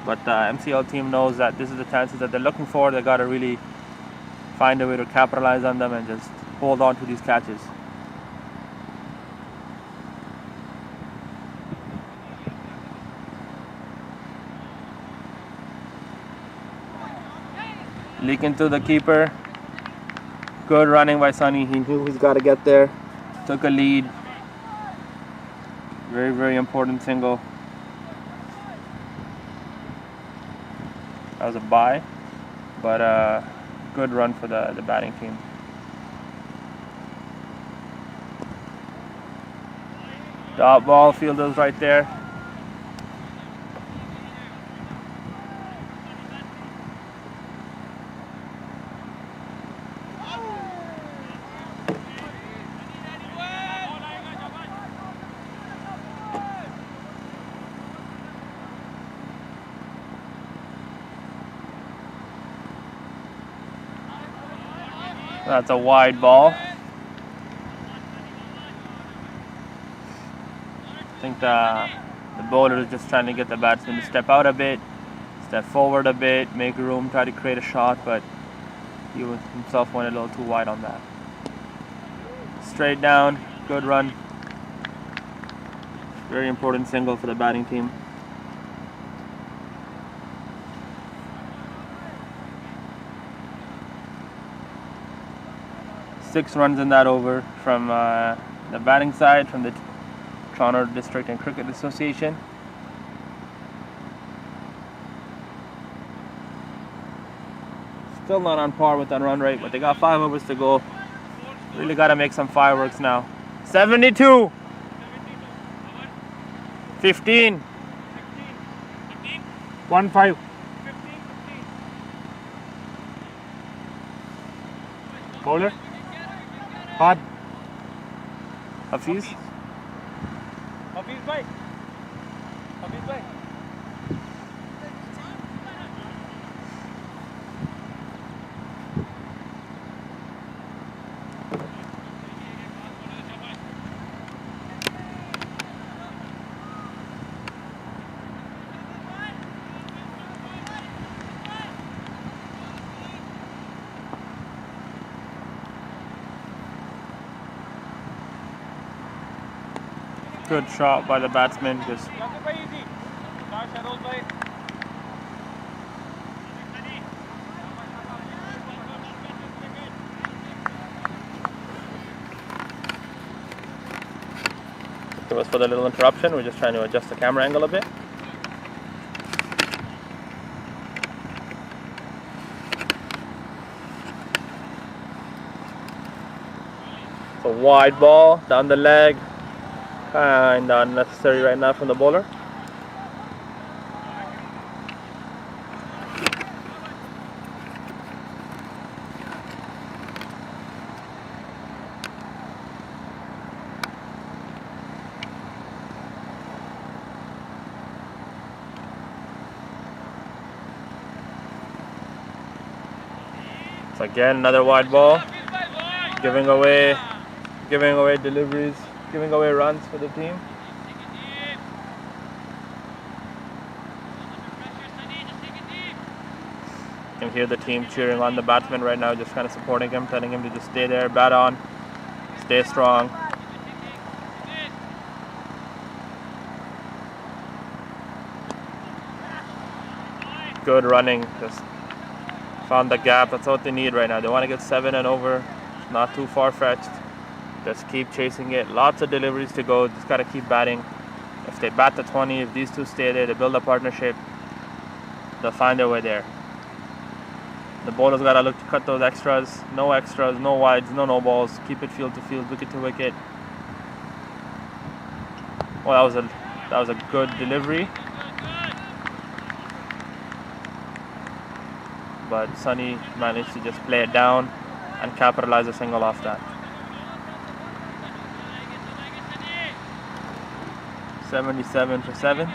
But the MCL team knows that this is the chances that they're looking for. They got to really find a way to capitalize on them and just hold on to these catches. Leaking to the keeper. Good running by Sunny. He knew he's got to get there. Took a lead. Very, very important single. That was a bye, but good run for the batting team. Dot ball, fielders right there. That's a wide ball. I think the bowler is just trying to get the batsman to step out a bit, step forward a bit, make room, try to create a shot, but he himself went a little too wide on that. Straight down, good run. Very important single for the batting team. Six runs in that over from the batting side, from the Toronto District and Cricket Association. Still not on par with that run rate, but they got 5 overs to go. Really got to make some fireworks now. 72. 15. 1-5. Bowler. Hard. Hafiz. Hafiz bhai. Hafiz bhai. Good shot by the batsman. Just it was for the little interruption. We're just trying to adjust the camera angle a bit. It's a wide ball down the leg. Kind of unnecessary right now from the bowler. So again, another wide ball, giving away deliveries, giving away runs for the team. You can hear the team cheering on the batsman right now, just kind of supporting him, telling him to just stay there, bat on, stay strong. Good running, just found the gap. That's what they need right now. They want to get 7 and over, not too far-fetched. Just keep chasing it. Lots of deliveries to go. Just got to keep batting. If they bat to 20, if these two stay there, they build a partnership, they'll find their way there. The bowler's got to look to cut those extras. No wides, no balls. Keep it field to field, wicket to wicket. Well, that was a good delivery. But Sunny managed to just play it down and capitalize a single off that. 77 for 7.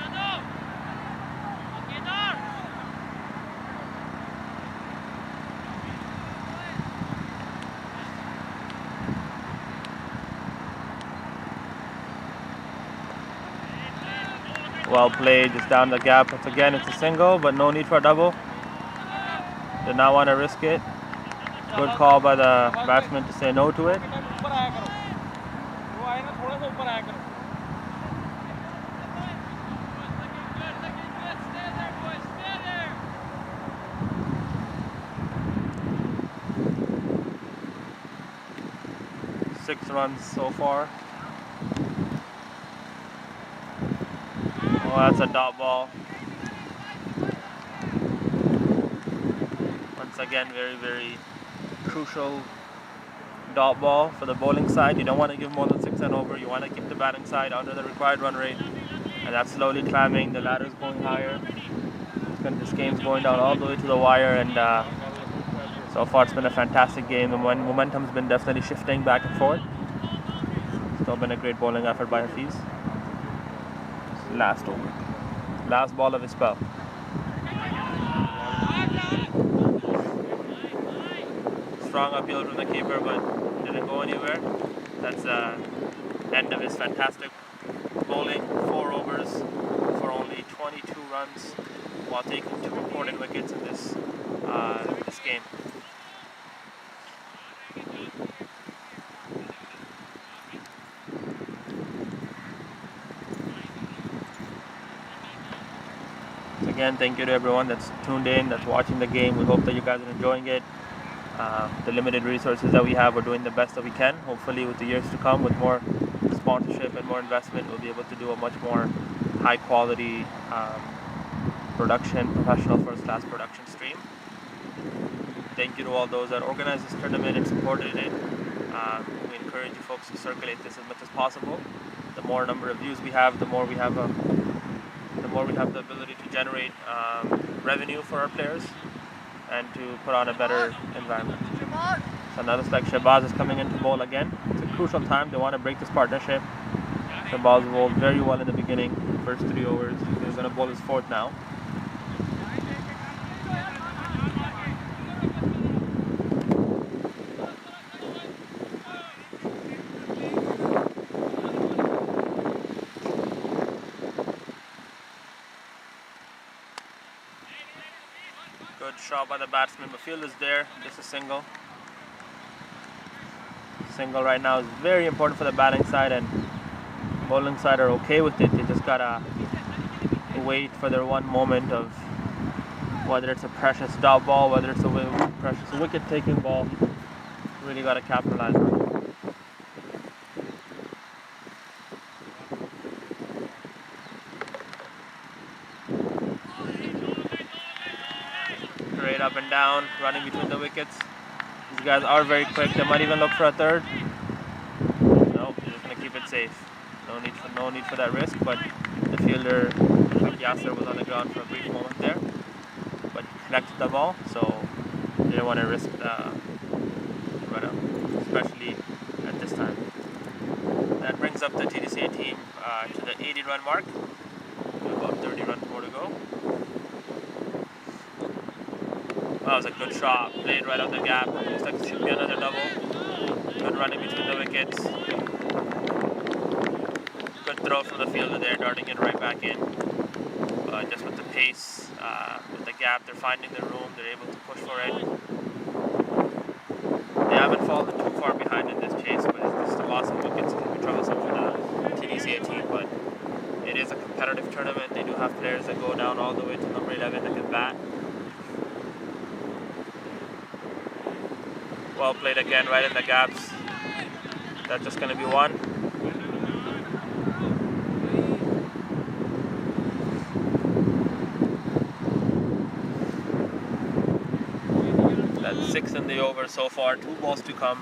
Well played, just down the gap. Once again, it's a single, but no need for a double. Did not want to risk it. Good call by the batsman to say no to it. Six runs so far. Oh, that's a dot ball. Once again, very crucial dot ball for the bowling side. You don't want to give more than 6 and over. You want to keep the batting side under the required run rate, and that's slowly climbing. The ladder's going higher. This game's going down all the way to the wire, and so far it's been a fantastic game. The momentum's been definitely shifting back and forth. Still been a great bowling effort by Hafiz. Last over. Last ball of his spell. Strong appeal from the keeper, but didn't go anywhere. That's the end of his fantastic bowling. 4 overs for only 22 runs while taking 2 important wickets in this game. Again, thank you to everyone that's tuned in, that's watching the game. We hope that you guys are enjoying it. The limited resources that we have, we're doing the best that we can. Hopefully with the years to come, with more sponsorship and more investment, we'll be able to do a much more high quality production, professional first class production stream. Thank you to all those that organized this tournament and supported it. We encourage you folks to circulate this as much as possible. The more number of views we have, the more we have the ability to generate revenue for our players and to put on a better environment. So now looks like Shahbaz is coming in to bowl again. It's a crucial time. They want to break this partnership. Shahbaz bowled very well in the beginning, first 3 overs. He's going to bowl his 4th now. Good shot by the batsman. The field is there. Just a single. Single right now is very important for the batting side, and bowling side are okay with it. They just gotta wait for their one moment of whether it's a precious dot ball, whether it's a precious wicket-taking ball. Really gotta capitalize on it. Straight up and down, running between the wickets. These guys are very quick. They might even look for a third. Nope, they're just gonna keep it safe. no need for that risk. But the fielder, like Yasser, was on the ground for a brief moment there, but he connected them all, so they didn't want to risk the run-out, especially at this time. That brings up the TDCA team to the 80-run mark. About 30 runs more to go. That was a good shot, played right out the gap. Looks like it should be another double. Good running between the wickets. Good throw from the fielder there, darting it right back in. Just with the pace, with the gap, they're finding the room, they're able to push for it. They haven't fallen too far behind in this chase, but it's just the loss of wickets can be troublesome for the TDCA team. But it is a competitive tournament. They do have players that go down all the way to number 11 that can bat. Well played again, right in the gaps. That's just going to be one. That's 6 in the over so far. 2 balls to come.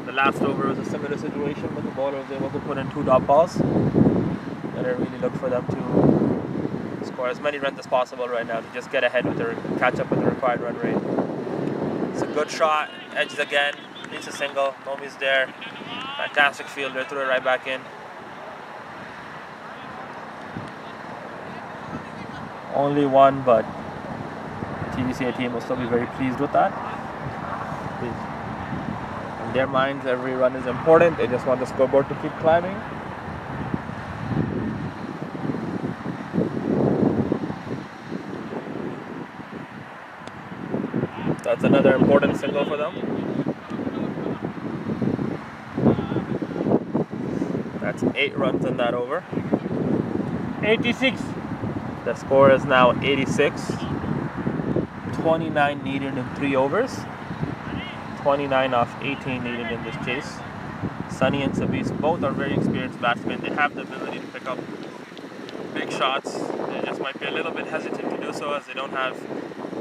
The last over was a similar situation, but the bowler was able to put in 2 dot balls. And I really look for them to score as many runs as possible right now to just get ahead with their catch up with the required run rate. It's a good shot, edges again, needs a single. Nomi's there. Fantastic fielder, threw it right back in. Only one, but the TDCA team will still be very pleased with that. In their minds, every run is important. They just want the scoreboard to keep climbing. That's another important single for them. That's 8 runs in that over. 86. The score is now 86. 29 needed in 3 overs. 29 off 18 needed in this chase. Sunny and Sabis both are very experienced batsmen. They have the ability to pick up big shots. They just might be a little bit hesitant to do so as they don't have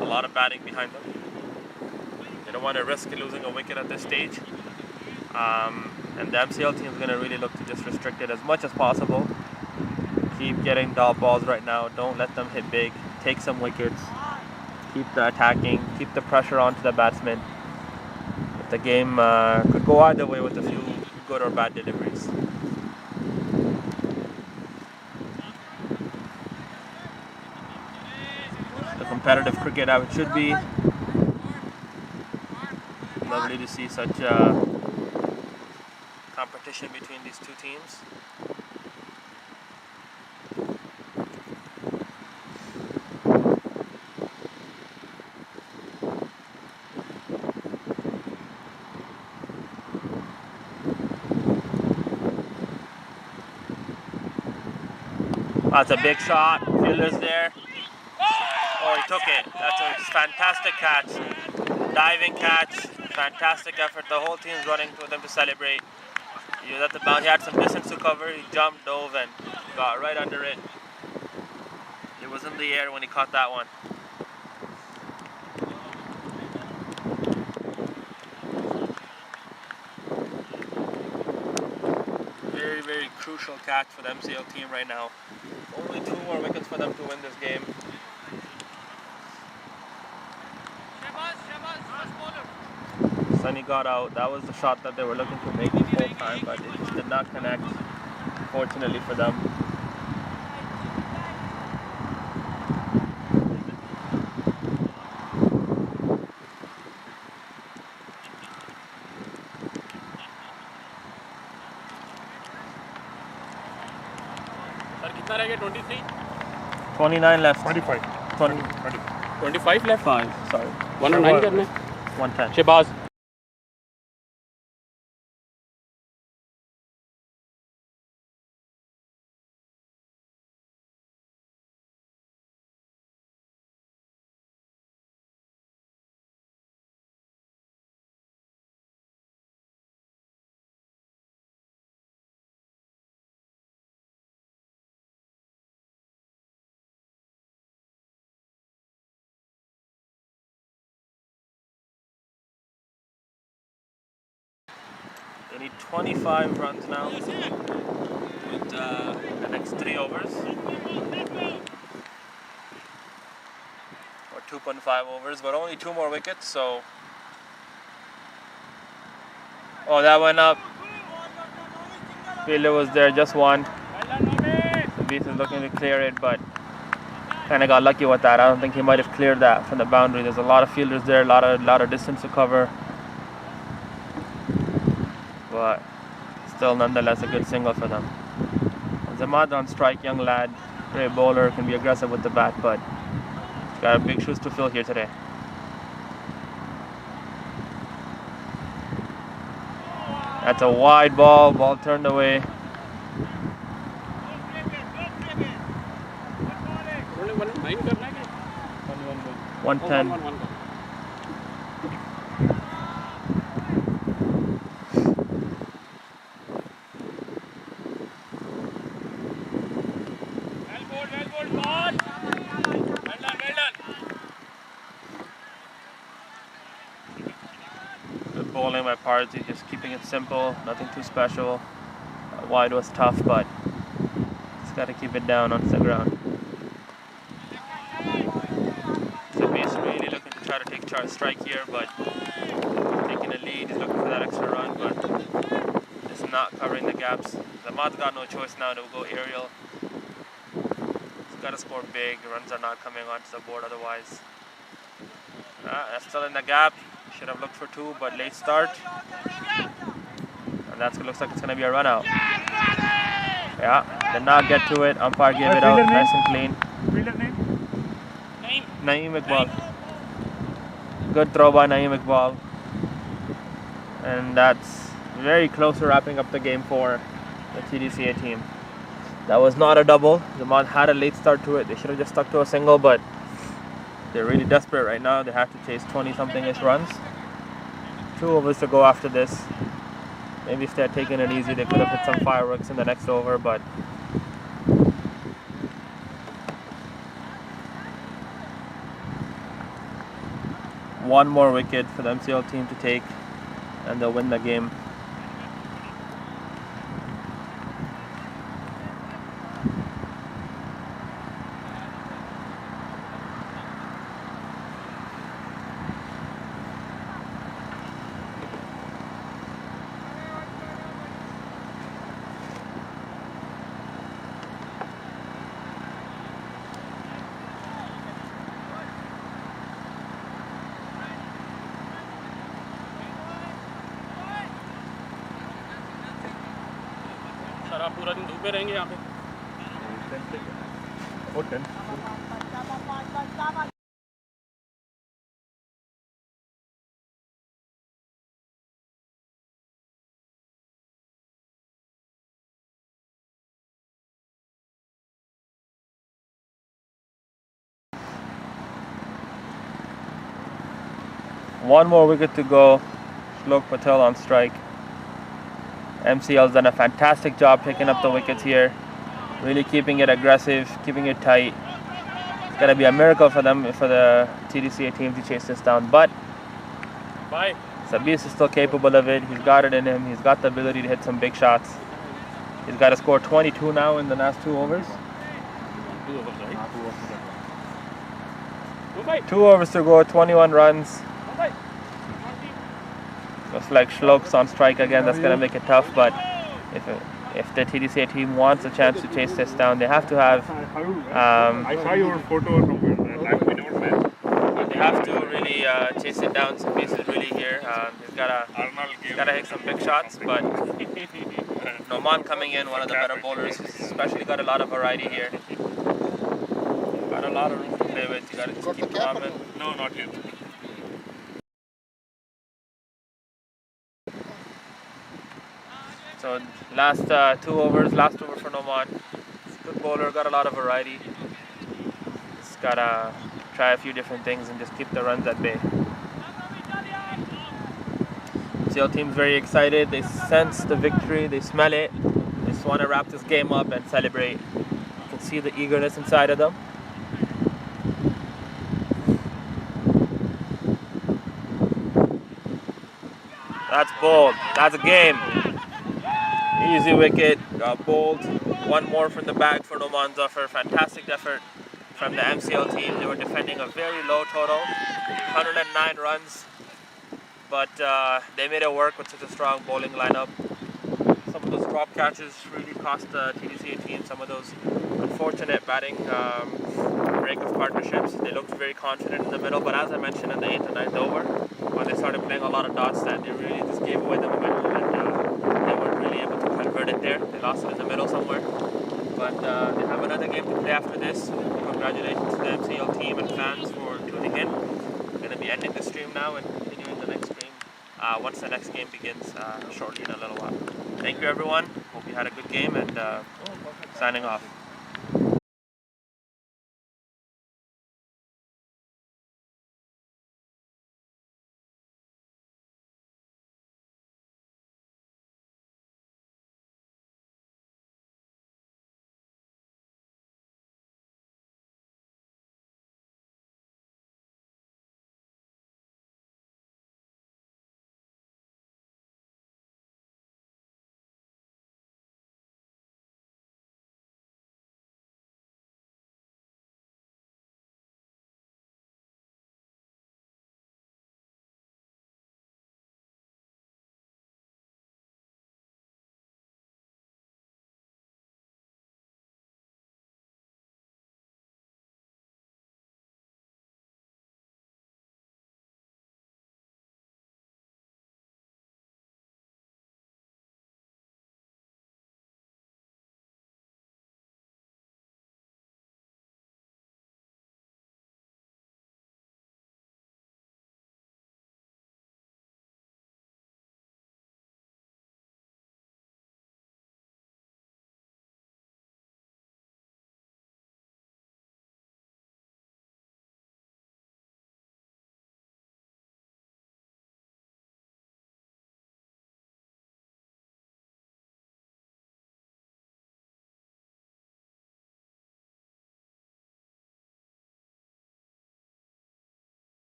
a lot of batting behind them. They don't want to risk losing a wicket at this stage. And the MCL team is going to really look to just restrict it as much as possible. Keep getting dot balls right now. Don't let them hit big. Take some wickets. Keep the attacking. Keep the pressure onto the batsmen. But the game could go either way with a few good or bad deliveries. The competitive cricket how it should be. Lovely to see such competition between these two teams. That's a big shot. Fielder's there. Oh, he took it. That's a fantastic catch. Diving catch. Fantastic effort. The whole team's running to them to celebrate. He was at the bound. He had some distance to cover. He jumped, dove, and got right under it. It was in the air when he caught that one. Very, very crucial catch for the MCL team right now. Only 2 more wickets for them to win this game. Sunny got out. That was the shot that they were looking to make this whole time, but it just did not connect, fortunately for them. Sir, कितना रह गया? 23? 29 left. 25. 20, 25 left? 5, sorry. 109 करने. 110. Shahbaz. They need 25 runs now with the next 3 overs. Or 2.5 overs, but only 2 more wickets, so... Oh, that went up. Fielder was there, just one. The beast is looking to clear it, but kind of got lucky with that. I don't think he might have cleared that from the boundary. There's a lot of fielders there, a lot of distance to cover. But still, nonetheless, a good single for them. Zamad on strike, young lad, great bowler, can be aggressive with the bat, but he's got big shoes to fill here today. That's a wide ball turned away. Only 110. Good bowling by Party, just keeping it simple, nothing too special. Wide was tough, but just got to keep it down onto the ground. He's really looking to try to take strike here, but taking a lead, he's looking for that extra run, but just not covering the gaps. Zamad's got no choice now to go aerial. He's got to score big, runs are not coming onto the board otherwise. That's still in the gap. Should have looked for 2, but late start. And that looks like it's going to be a run out. Yeah, did not get to it. Umpire gave it out nice and clean. Fielder name? Naeem Iqbal. Good throw by Naeem Iqbal. And that's very close to wrapping up the game for the TDCA team. That was not a double. Zamad had a late start to it. They should have just stuck to a single, but they're really desperate right now. They have to chase 20-something-ish runs. 2 overs to go after this. Maybe if they had taken it easy, they could have hit some fireworks in the next over, but one more wicket for the MCL team to take, and they'll win the game. Sir आप पूरा दिन धूप में रहेंगे यहाँ पे? One more wicket to go. Shlok Patel on strike. MCL's done a fantastic job picking up the wickets here. Really keeping it aggressive, keeping it tight. It's going to be a miracle for them, for the TDCA team to chase this down. But Sabis is still capable of it. He's got it in him. He's got the ability to hit some big shots. He's got to score 22 now in the last 2 overs. 2 overs, right? 2 overs to go, 21 runs. Looks like Shlok's on strike again. That's going to make it tough, but if the TDCA team wants a chance to chase this down, they have to have I saw your photo somewhere. they have to really chase it down. So Pace is really here. He's got to hit some big shots, but Noman coming in, one of the better bowlers. He's especially got a lot of variety here. Got a lot of room to play with. You got to just keep calm. No, not yet. So last 2 overs, last over for Noman. Good bowler, got a lot of variety. Just gotta try a few different things and just keep the runs at bay. MCL team's very excited. They sense the victory, they smell it. They just want to wrap this game up and celebrate. You can see the eagerness inside of them. That's bold. That's a game. Easy wicket, bowled. One more from the bag for Noman Zafar. Fantastic effort from the MCL team. They were defending a very low total, 109 runs, but they made it work with such a strong bowling lineup. Some of those drop catches really cost the TDCA team some of those unfortunate batting break of partnerships. They looked very confident in the middle, but as I mentioned in the 8th and 9th over, when they started playing a lot of dots, that they really just gave away the momentum and they weren't really able to convert it there. They lost it in the middle somewhere. But they have another game to play after this. Congratulations to the MCL team and fans for tuning in. We're going to be ending the stream now and continuing the next stream once the next game begins shortly in a little while. Thank you everyone. Hope you had a good game and signing off.